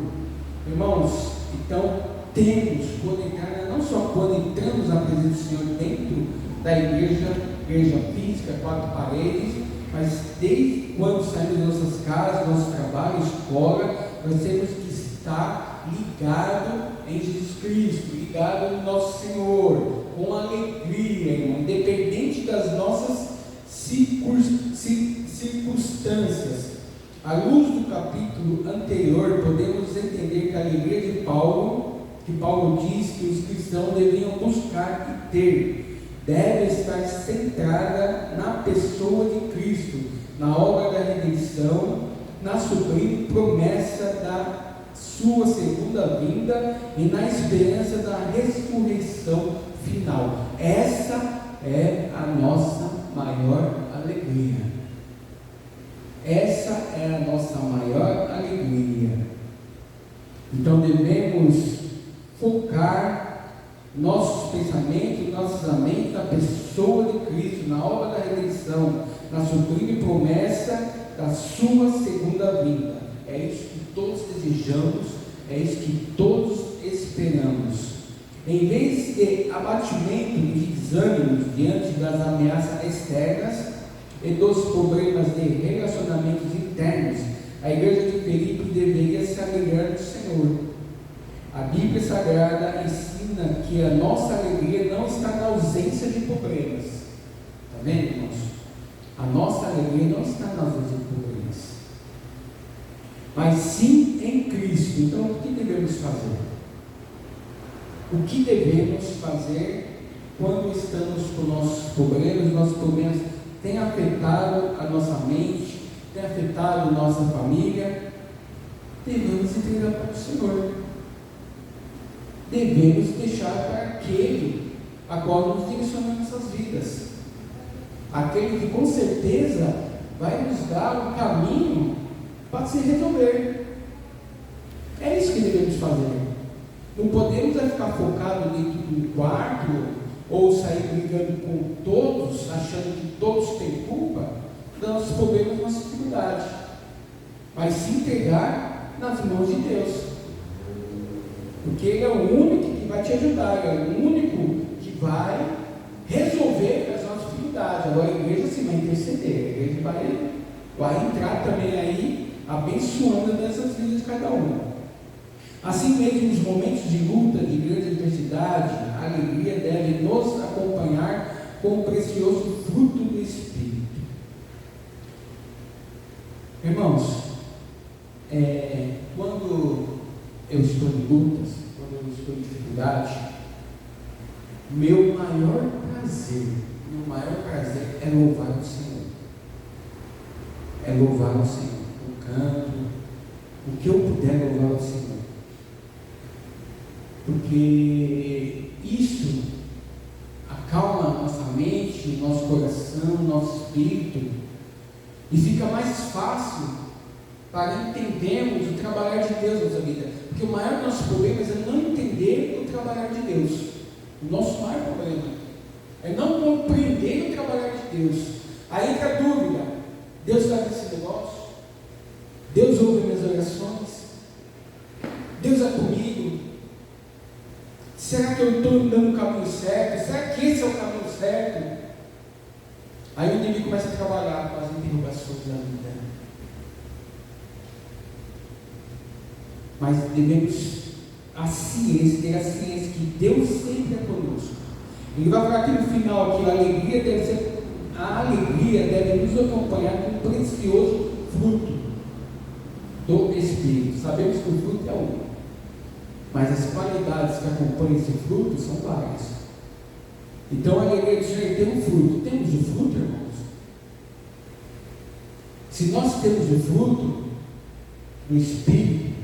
Irmãos, então temos, quando entrar, não só quando entramos na presença do Senhor dentro da igreja física, 4 paredes, mas desde quando saímos das nossas casas, nosso trabalho, escola, nós temos que estar ligado em Jesus Cristo, ligado no nosso Senhor, com alegria, irmão, independente das nossas circunstâncias. À luz do capítulo anterior, podemos entender que a alegria de Paulo, que Paulo diz que os cristãos deveriam buscar e ter, deve estar centrada na pessoa de Cristo, na obra da redenção, na sublime promessa da sua segunda vinda e na esperança da ressurreição final. Essa é a nossa maior alegria. Essa é a nossa maior alegria. Então devemos focar nossos pensamentos, nossas mentes na pessoa de Cristo, na obra da redenção, na sublime promessa da sua segunda vinda. É isso que todos desejamos, é isso que todos esperamos. Em vez de abatimento e de desânimo diante das ameaças externas e dos problemas de relacionamentos internos, a igreja de Filipos deveria se alegrar do Senhor. A Bíblia Sagrada ensina que a nossa alegria não está na ausência de problemas. Está vendo, irmãos? A nossa alegria não está na ausência de problemas, mas sim em Cristo. Então, o que devemos fazer? O que devemos fazer quando estamos com nossos problemas? Nossos problemas têm afetado a nossa mente, têm afetado a nossa família. Devemos entregar para o Senhor. Devemos deixar para aquele a qual nos direcionamos nossas vidas, aquele que com certeza vai nos dar um caminho para se resolver. É isso que devemos fazer. Não podemos ficar focados dentro do quarto ou sair brigando com todos, achando que todos têm culpa dos nossos problemas, das nossas dificuldades, mas se entregar nas mãos de Deus, porque Ele é o único que vai te ajudar, Ele é o único que vai resolver as nossas dificuldades. Agora a igreja sim vai interceder, a igreja vai entrar também aí, abençoando nessas vidas de cada um. Assim mesmo, nos momentos de luta, de grande adversidade, a alegria deve nos acompanhar com o precioso fruto do Espírito. Irmãos, quando eu estou em lutas, quando eu estou em dificuldade, meu maior prazer é louvar o Senhor. É louvar o Senhor, o canto, o que eu puder louvar o Senhor. Porque isso acalma a nossa mente, nosso coração, nosso espírito, e fica mais fácil para entendermos o trabalhar de Deus na nossa vida. Porque o maior dos nossos problemas é não entender o trabalhar de Deus. O nosso maior problema é não compreender o trabalhar de Deus. Aí entra a dúvida: Deus está nesse negócio? Deus ouve minhas orações? Deus é comigo? Será que eu estou andando no caminho certo? Será que esse é o caminho certo? Aí o inimigo começa a trabalhar com as interrogações da vida. Mas devemos ter a ciência que Deus sempre é conosco. Ele vai falar aqui no final que a alegria deve nos acompanhar com um precioso fruto do Espírito. Sabemos que o fruto é um, mas as qualidades que acompanham esse fruto são várias. Então a alegria do Senhor tem um fruto. Temos o fruto, irmãos? Se nós temos o fruto do Espírito,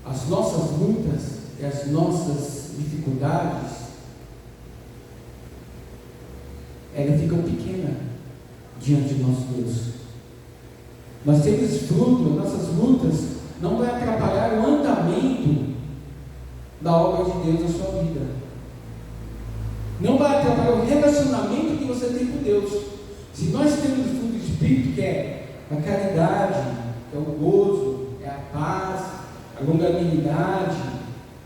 as nossas lutas e as nossas dificuldades, elas ficam pequenas diante de nosso Deus. Nós temos esse fruto, as nossas lutas não vai atrapalhar o andamento da obra de Deus na sua vida. Não vai atrapalhar o relacionamento que você tem com Deus. Se nós temos o fruto do Espírito, que é a caridade, é o gozo, é a paz, a longanimidade,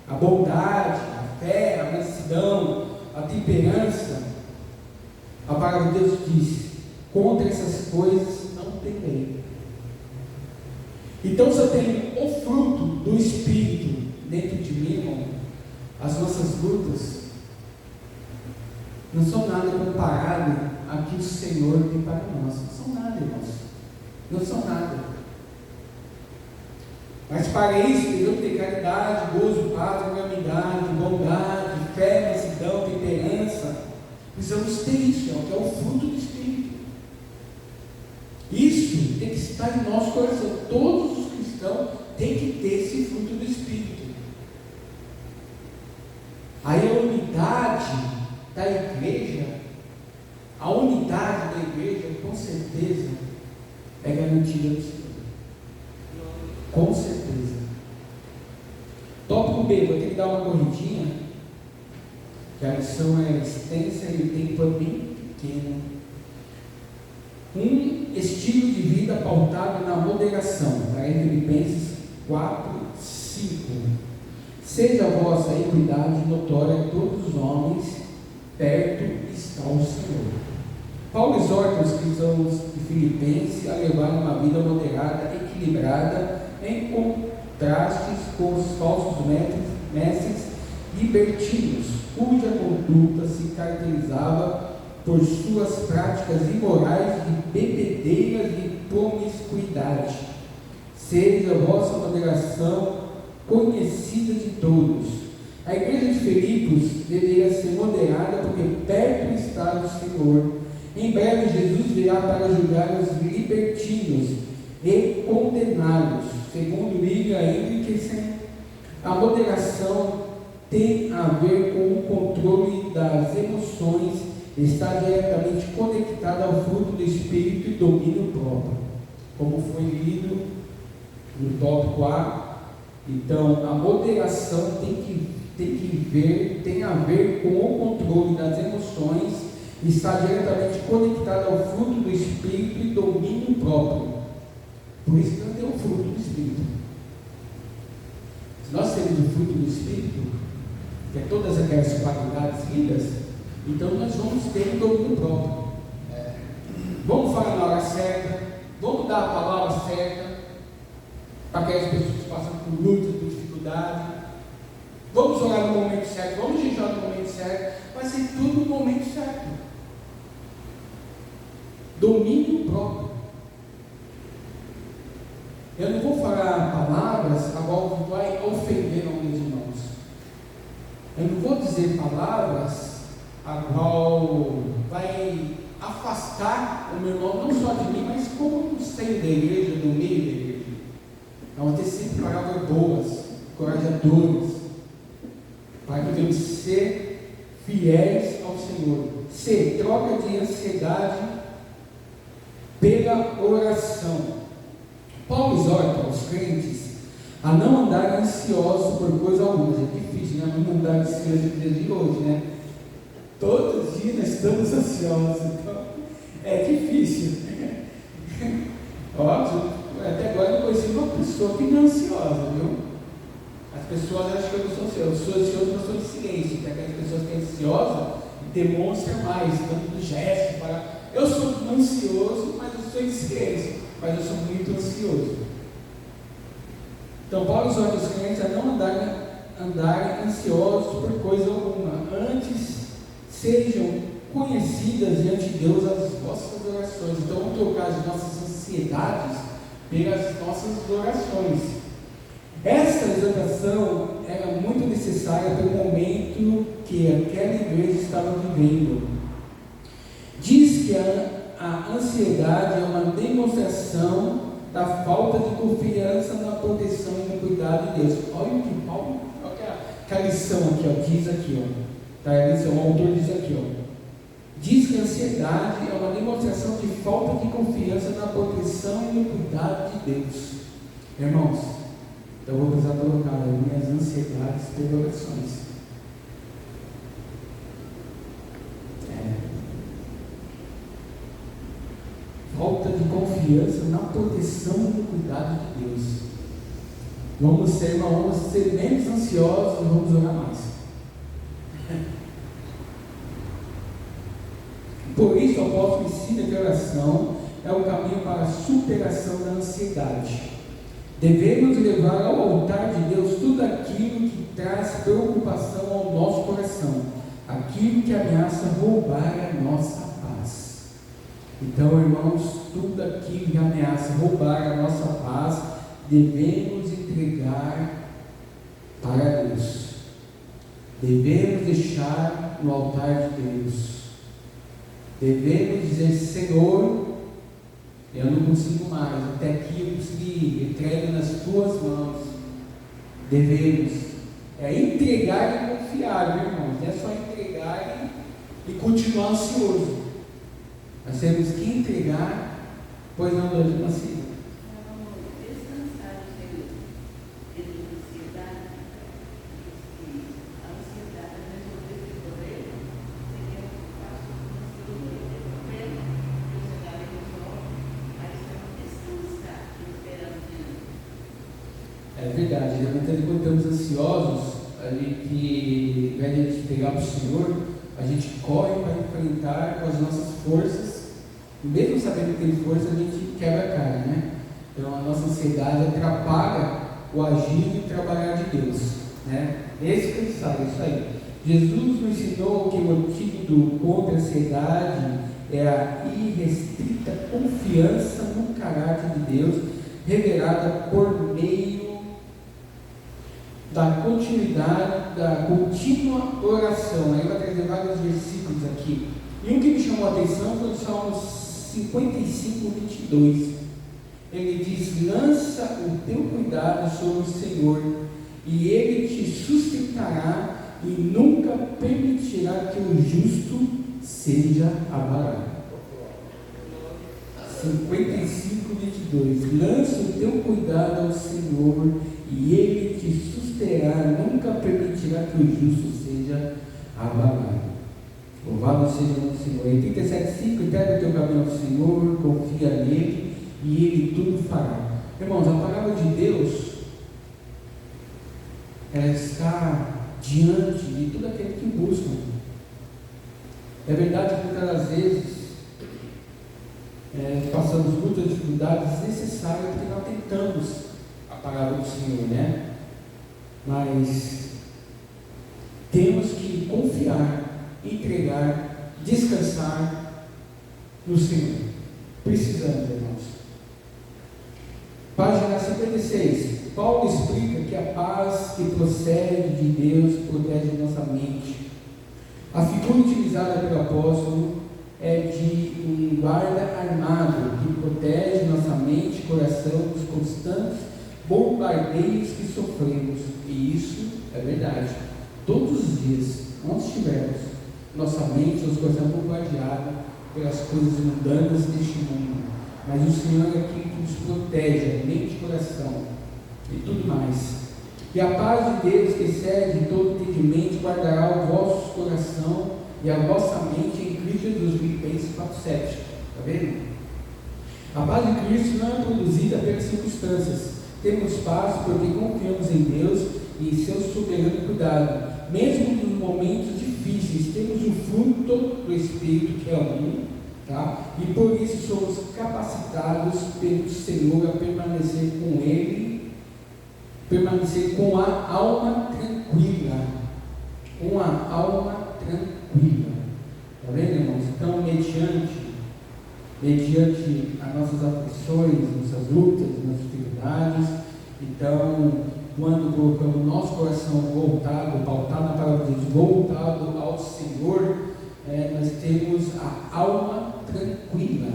a bondade, a fé, a mansidão, a temperança, a palavra de Deus diz: contra essas coisas não tem lei. Então, se eu tenho o fruto do Espírito dentro de mim, irmão, as nossas lutas não são nada comparado a que o Senhor tem para nós. Não são nada, irmãos. Não são nada. Mas para isso, devemos ter caridade, gozo, paz, longanimidade, bondade, fé, mansidão, temperança. Precisamos ter isso, que é o fruto do Espírito. Isso tem que estar em nosso coração. Todos os cristãos têm que ter esse fruto do Espírito. Aí a unidade da igreja, com certeza, é garantida do Senhor. Com certeza. Tópico B, vou ter que dar uma corridinha, que a lição é extensa e o tempo é bem pequeno. Um estilo de vida pautado na moderação. Está em Filipenses 4, 5. Seja a vossa equidade notória a todos os homens, perto está o Senhor. Paulo exorta os cristãos de Filipenses a levar uma vida moderada, equilibrada, em contrastes com os falsos mestres libertinos, cuja conduta se caracterizava por suas práticas imorais de bebedeiras e promiscuidade. Seja a vossa moderação conhecida de todos. A igreja de Filipos deveria ser moderada, porque perto está o Senhor. Em breve Jesus virá para julgar os libertinos e condená-los, segundo o livro Henriquesen. A moderação tem a ver com o controle das emoções, está diretamente conectada ao fruto do Espírito e domínio próprio, como foi lido no tópico A. Então, a moderação tem a ver com o controle das emoções, está diretamente conectada ao fruto do Espírito e domínio próprio. Por isso que nós temos o fruto do Espírito. Se nós temos o fruto do Espírito, que é todas aquelas qualidades lindas, então nós vamos ter o domínio próprio. Vamos falar na hora certa, vamos dar a palavra certa para aquelas pessoas que passam por lutas, por dificuldade. Vamos orar no momento certo, vamos jejuar no momento certo, vai ser tudo no momento certo. Domínio próprio. Eu não vou falar palavras agora que vai ofender os meus irmãos. Eu não vou dizer palavras a qual vai afastar o meu irmão, não só de mim, mas como no seio da igreja, no meio da igreja. Vamos ter sempre palavras boas, corajadoras, para que devemos ser fiéis ao Senhor. C, troca de ansiedade pela oração. Paulo exorta aos crentes a não andar ansiosos por coisa alguma. É difícil, né? Não andar ansioso no dia de hoje, né? Todos os dias nós estamos ansiosos, então é difícil. Até agora eu não conheci uma pessoa que não é ansiosa, viu? As pessoas acham que eu não sou ansioso. Eu sou ansioso, mas sou de silêncio. Tem aquelas pessoas que é ansiosa e demonstra mais, tanto gesto para. Eu sou ansioso, mas eu sou de silêncio. Mas eu sou muito ansioso. Então Paulo exorta os crentes a não andarem ansiosos por coisa alguma. Antes sejam conhecidas diante de Deus as vossas orações. Então vamos trocar as nossas ansiedades pelas nossas orações. Essa exortação era muito necessária pelo momento que aquela igreja estava vivendo. Diz que a ansiedade é uma demonstração da falta de confiança na proteção e no cuidado de Deus. Olha o que Paulo, olha que a lição aqui, diz aqui, tá? A lição, o autor diz aqui, diz que a ansiedade é uma demonstração de falta de confiança na proteção e no cuidado de Deus. Irmãos, então eu vou precisar colocar as minhas ansiedades por orações. Falta de confiança na proteção e no cuidado de Deus. Vamos ser menos ansiosos e vamos orar mais. Por isso, o apóstolo ensina que a oração é o caminho para a superação da ansiedade. Devemos levar ao altar de Deus tudo aquilo que traz preocupação ao nosso coração, aquilo que ameaça roubar a nossa paz. Então, irmãos, tudo aquilo que ameaça roubar a nossa paz, devemos entregar para Deus. Devemos deixar no altar de Deus. Devemos dizer: Senhor, eu não consigo mais, até aqui eu consegui, entrego nas tuas mãos. Devemos entregar e confiar, meu irmão. Não é só entregar e continuar ansioso. Nós temos que entregar, pois não dá de ansiedade. É verdade, geralmente quando estamos ansiosos, a gente, ao invés de a gente pegar para o Senhor, a gente corre para enfrentar com as nossas forças, e mesmo sabendo que tem força, a gente quebra a cara, né? Então a nossa ansiedade atrapalha o agir e trabalhar de Deus, né? Descansar, é isso aí. Jesus nos ensinou que o antídoto contra a ansiedade é a irrestrita confiança no caráter de Deus, revelada por meio da continuidade, da contínua oração. Aí vai trazer vários versículos aqui. E um que me chamou a atenção foi o Salmo 55, 22. Ele diz: lança o teu cuidado sobre o Senhor, e Ele te sustentará, e nunca permitirá que o justo seja abalado. 55, 22. Lança o teu cuidado ao Senhor, e Ele te susterá, nunca permitirá que o justo seja abalado. Louvado seja o Senhor. Em 37,5, entrega o teu caminho ao Senhor, confia nele, e Ele tudo fará. Irmãos, a palavra de Deus, ela está diante de tudo aquele que busca. É verdade que muitas das vezes passamos muitas dificuldades necessárias porque nós tentamos a palavra do Senhor, né? Mas temos que confiar, entregar, descansar no Senhor. Precisamos, irmãos. Página 56. Paulo explica que a paz que procede de Deus protege nossa mente. A figura utilizada pelo apóstolo é de um guarda armado que protege nossa mente e coração dos constantes bombardeios que sofremos. E isso é verdade. Todos os dias, onde estivermos, nossa mente, nosso coração bombardeado pelas coisas mundanas deste mundo. Mas o Senhor é aquele que nos protege, mente e coração e tudo mais. E a paz de Deus, que excede todo entendimento, guardará o vosso coração e a vossa mente em Cristo Jesus. Filipenses 4,7. Está vendo? A paz de Cristo não é produzida pelas circunstâncias. Temos paz porque confiamos em Deus e em seu soberano cuidado. Mesmo nos momentos difíceis, temos o fruto do Espírito, que é um, tá? E por isso somos capacitados pelo Senhor a permanecer com Ele, permanecer com a alma tranquila. Com a alma tranquila. Está vendo, irmãos? Então, mediante as nossas aflições, nossas lutas, nossas dificuldades, então, quando colocamos o nosso coração voltado, pautado na palavra de Deus, voltado ao Senhor, nós temos a alma tranquila.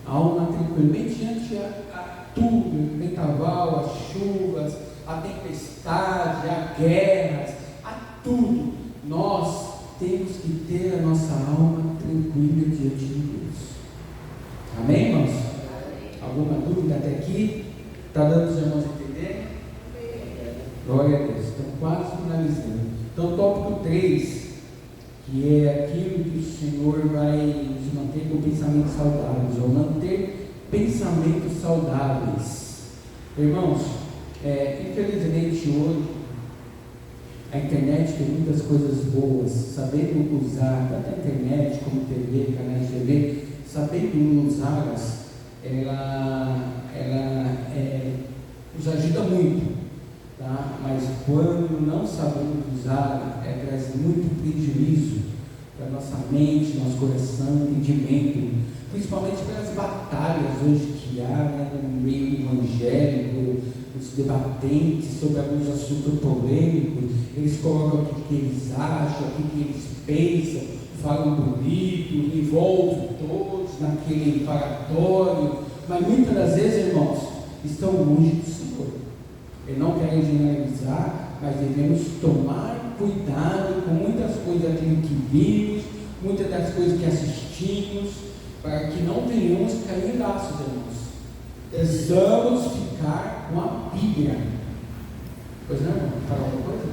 A alma tranquila, mediante a tudo, o vendaval, as chuvas, a tempestade, a guerras, a tudo, nós temos que ter a nossa alma tranquila diante de Deus. Amém, irmãos? Alguma dúvida até aqui? Está dando os irmãos a entender? Glória a Deus. Estamos quase finalizando. Então, tópico 3, que é aquilo que o Senhor vai nos manter com pensamentos saudáveis, ou manter pensamentos saudáveis. Irmãos, Infelizmente hoje a internet tem muitas coisas boas, sabendo usar tanto a internet como TV, canais de TV, sabendo usá-las, ela nos ajuda muito, tá? Mas quando não sabemos usá-la, traz muito prejuízo para nossa mente, nosso coração, entendimento, principalmente pelas batalhas hoje que há, né, no meio evangélico, os debatentes sobre alguns assuntos polêmicos. Eles colocam o que eles acham, o que eles pensam, falam bonito, envolvem todos naquele falatório, mas muitas das vezes, irmãos, estão longe do Senhor. Eu não quero generalizar, mas devemos tomar cuidado com muitas coisas daquilo que vimos, muitas das coisas que assistimos, para que não venhamos cair em laços, irmãos. Precisamos ficar com a Bíblia. Pois não, irmão? Fala alguma coisa?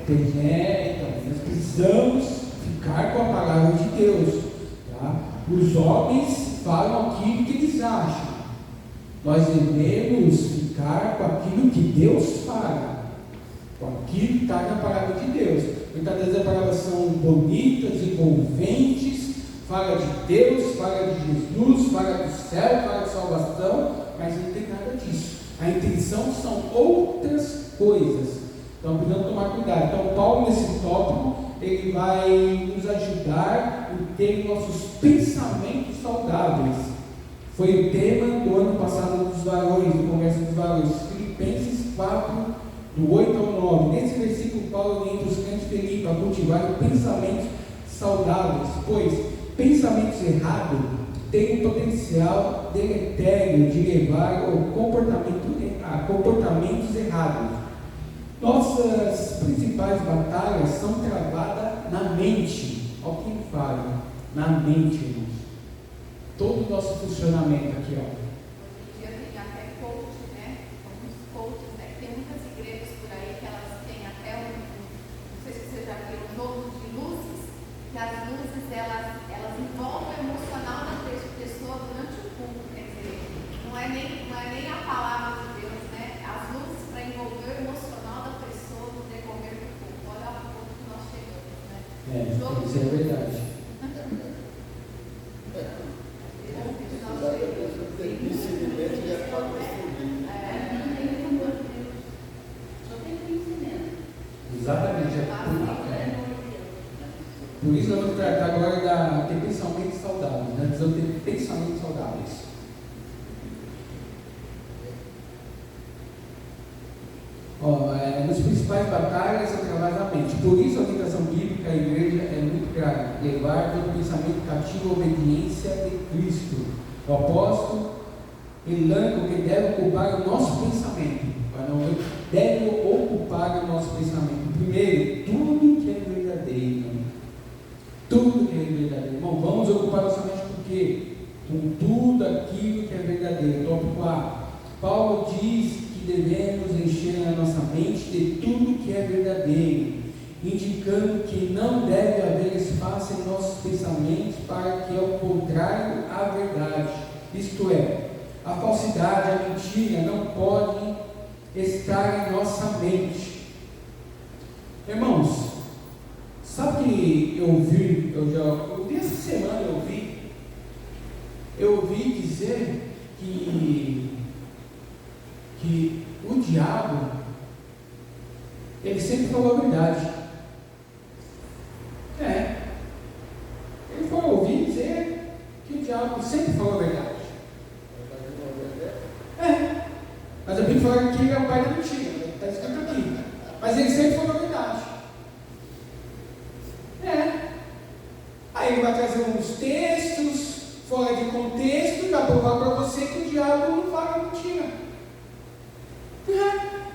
Então, nós precisamos ficar com a palavra de Deus, tá? Os homens falam aquilo que eles acham. Nós devemos ficar com aquilo que Deus fala, com aquilo que está na palavra de Deus. Muitas vezes as palavras são bonitas, envolventes, fala de Deus, fala de Jesus, fala do céu, fala de salvação, mas não tem nada disso. A intenção são outras coisas. Então precisamos tomar cuidado. Então Paulo, nesse tópico, ele vai nos ajudar em ter nossos pensamentos saudáveis. Foi o tema do ano passado dos varões, do Congresso dos Varões, Filipenses 4, do 8 ao 9. Nesse versículo, Paulo orienta os crentes de Filipe a cultivar pensamentos saudáveis, pois pensamentos errados têm o potencial deletério de levar a comportamentos errados. Nossas principais batalhas são travadas na mente. Olha o que ele fala, na mente, irmãos. Todo o nosso funcionamento aqui, ó. Hoje em dia tem até coach, né? Alguns coaches, né? Tem muitas igrejas por aí que elas têm até não sei se você já viu, um novo de luzes, que as luzes elas envolvem o emocional da pessoa durante o culto. Quer dizer, não é nem a palavra de Deus, né? As luzes para envolver o emocional da pessoa no decorrer do culto. Olha o ponto que nós chegamos, né? Isso é verdade. Exatamente. Por isso nós vamos tratar agora de pensamentos saudáveis. Nós precisamos ter pensamentos saudáveis. Nas principais batalhas através da mente. Por isso a orientação bíblica, a igreja é muito clara: levar todo pensamento cativo à obediência de Cristo. O apóstolo elenca o que deve ocupar o nosso pensamento. Deve ocupar o nosso pensamento. Primeiro, tudo que é verdadeiro. Tudo que é verdadeiro. Irmão, vamos ocupar nossa mente por quê? Com tudo aquilo que é verdadeiro. Tópico A. Paulo diz que devemos encher a nossa mente de tudo que é verdadeiro, indicando que não deve haver espaço em nossos pensamentos para que, ao contrário, a verdade, isto é, a falsidade, a mentira, não podem estar em nossa mente. Irmãos, sabe que eu ouvi essa semana, eu ouvi dizer que o diabo, ele sempre falou a verdade. Ele foi ouvir dizer que o diabo sempre falou a verdade. Mas a Bíblia fala que ele é o pai da mentira, está escrito aqui. Mas ele sempre falou a verdade. Aí ele vai trazer uns textos fora de contexto e vai provar para você que o diabo não fala mentira.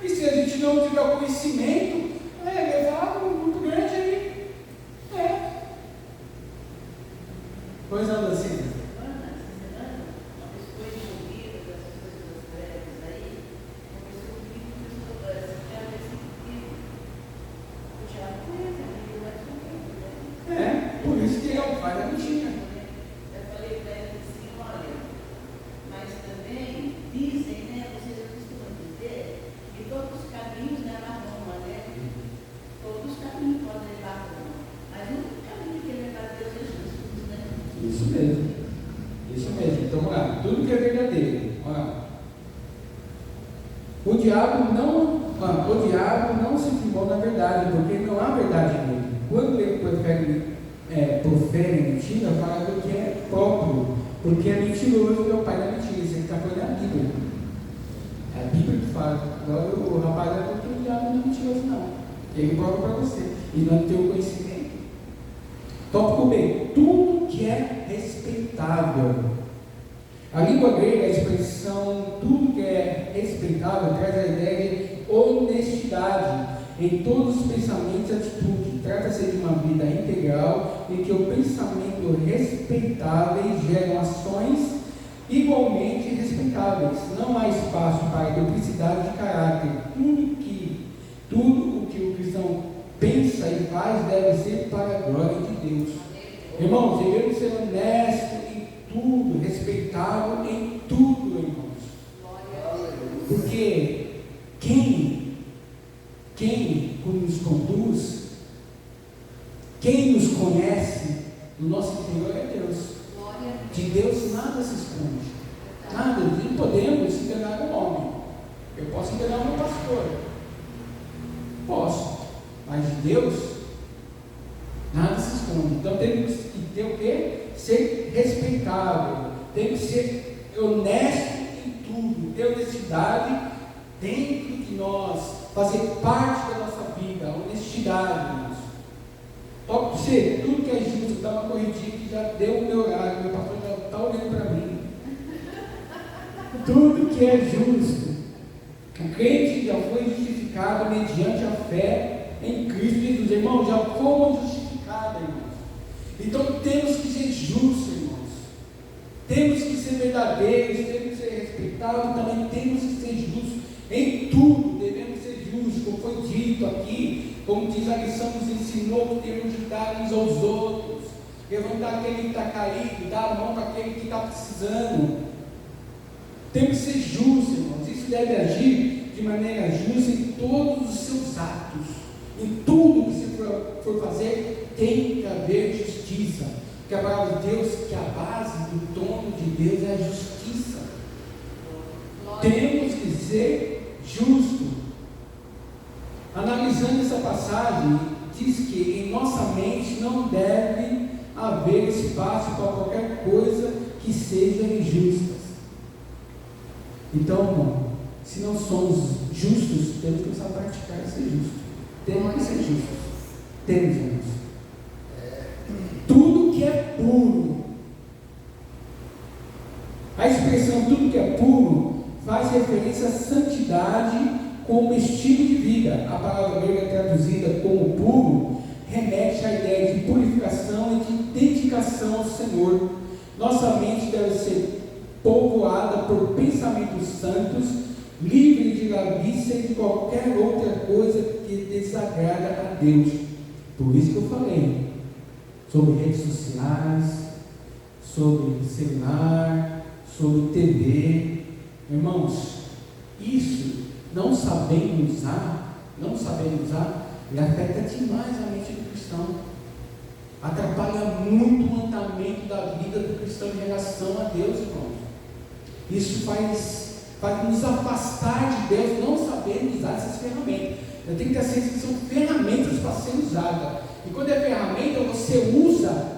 E se a gente não tiver o conhecimento, levar muito grande aí. Pois não, assim. Por isso que ele é o pai da mentira. Eu falei para ele assim, olha, mas também dizem, né, vocês O diabo não se firmou na verdade, porque não há verdade nele. Quando ele profere mentira, fala do que é próprio, porque é mentiroso, é o pai da mentira. Isso está falando a Bíblia. É a Bíblia que fala. Agora o rapaz vai dizer que o diabo não é mentiroso, não. Ele prova para você. E não tem o conhecimento. Tópico B. Tudo que é respeitável. A língua grega, a expressão tudo que é respeitável, traz a ideia de honestidade em todos os pensamentos e atitudes. Trata-se de uma vida integral em que o pensamento respeitáveis geram ações igualmente respeitáveis. Não há espaço para duplicidade de caráter. Tudo o que o cristão pensa e faz deve ser para a glória de Deus. Irmãos, devemos ser honestos em tudo, respeitável em tudo, irmãos. Porque quem nos conduz, quem nos conhece no nosso interior é Deus. De Deus nada se esconde. Nada. Nem podemos enganar o homem. Eu posso enganar o meu pastor. Posso. Mas de Deus nada se esconde. Então temos que ter o quê? Ser respeitável. Temos que ser honesto em tudo. Ter honestidade dentro de nós. Fazer parte da nossa vida. Honestidade, irmãos. Tópico C, tudo que é justo, dá uma corridinha que já deu o meu horário, meu pastor já está olhando para mim. Tudo que é justo. O crente já foi justificado mediante a fé em Cristo Jesus. Irmãos, já fomos justificados, irmãos. Então temos que ser justos, irmãos. Temos que ser verdadeiros, temos que ser respeitados, também temos que ser justos em tudo. Devemos ser justos, como foi dito aqui. Como diz a lição, nos ensinou que temos de dar uns aos outros, levantar aquele que está caído, dar a mão para aquele que está precisando. Temos que ser justos, irmãos. Isso deve agir de maneira justa em todos os seus atos. Em tudo que você for fazer, tem que haver justiça. Porque a palavra de Deus, que a base do trono de Deus é a justiça. Temos que ser justos. Analisando essa passagem, diz que em nossa mente não deve haver espaço para qualquer coisa que seja injusta. Então, irmão, se não somos justos, temos que começar a praticar ser justo. Temos que ser justos. Temos, irmãos. Tudo que é puro. A expressão tudo que é puro faz referência à santidade como estilo de vida. A palavra grega traduzida como puro remete à ideia de purificação e de dedicação ao Senhor. Nossa mente deve ser povoada por pensamentos santos, livre de lavícia e de qualquer outra coisa que desagrada a Deus. Por isso que eu falei sobre redes sociais, sobre celular, sobre TV. Irmãos, isso não sabendo usar, ele afeta demais a mente do cristão. Atrapalha muito o andamento da vida do cristão em relação a Deus, irmãos. Isso faz nos afastar de Deus, não sabendo usar essas ferramentas. Eu tenho que ter certeza que são ferramentas para ser usadas. E quando é ferramenta, você usa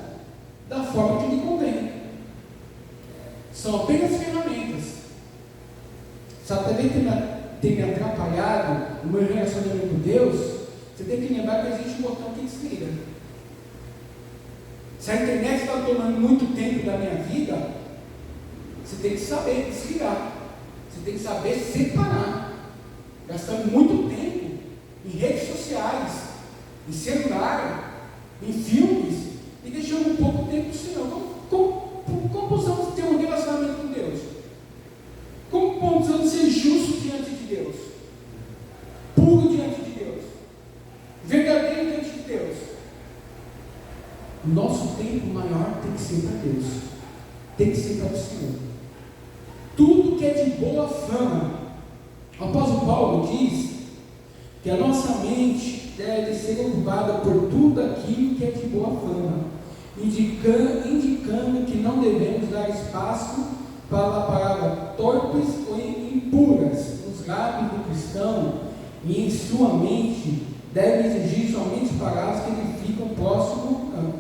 da forma que lhe convém. São apenas ferramentas. Satanás tem me atrapalhado no meu relacionamento com Deus. Você tem que lembrar que existe um botão que desliga. Se a internet está tomando muito tempo da minha vida, você tem que saber desligar. Você tem que saber separar. Gastamos muito tempo em redes sociais, em celular, em filmes, e deixamos um pouco tempo do Senhor. Como possamos ter um relacionamento com Deus? Como possamos ser justos diante de Deus? Puro diante de Deus? Verdadeiro diante de Deus? Nosso tempo maior tem que ser para Deus. Tem que ser para o Senhor. Tudo que é de boa fama. O apóstolo Paulo diz que a nossa mente deve ser ocupada por tudo aquilo que é de boa fama, indicando que não devemos dar espaço para palavras torpes ou impuras nos lábios do cristão e em sua mente deve exigir somente palavras que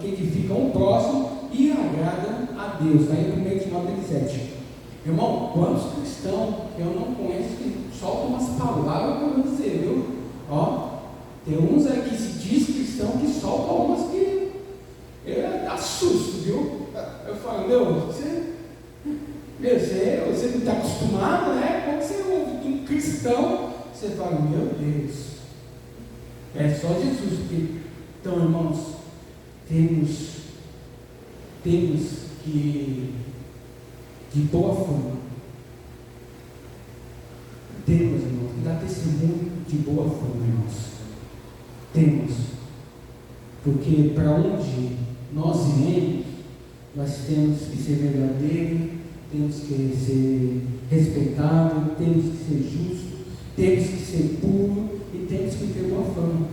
edificam o próximo e agradam a Deus. Está em 1 Timóteo 7. Irmão, quantos cristãos que eu não conheço que soltam umas palavras que eu vou dizer, viu? Ó, tem uns aí que se diz cristão que soltam umas que dá susto, viu? Eu falo, você não está acostumado, né? Quando você ouve um cristão, você fala, meu Deus, é só Jesus. Então, irmãos, temos que, de boa forma, irmãos, que dar testemunho de boa forma, irmãos. Temos, porque para onde nós iremos, nós temos que ser verdadeiros, temos que ser respeitados, temos que ser justos, temos que ser puros e temos que ter boa fama.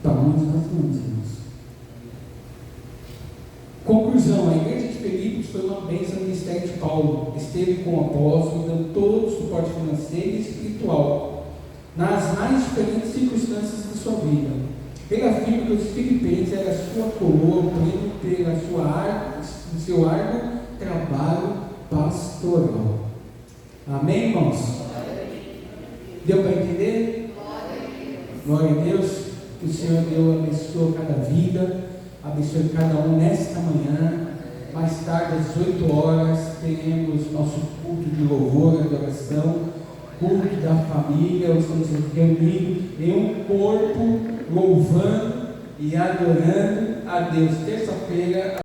Para onde nós vamos, irmãos? Conclusão: a igreja de Filipos foi uma bênção no ministério de Paulo. Esteve com o apóstolo, dando todo o suporte financeiro e espiritual nas mais diferentes circunstâncias de sua vida. Ele afirma que os filipenses eram a sua coroa, pelo seu árduo trabalho pastoral. Amém, irmãos? Deu para entender? Glória a Deus. Que o Senhor Deus abençoe cada vida, abençoe cada um nesta manhã. Mais tarde, às 8 horas, teremos nosso culto de louvor e adoração, culto da família. Estamos reunidos em um corpo, louvando e adorando a Deus. Terça-feira,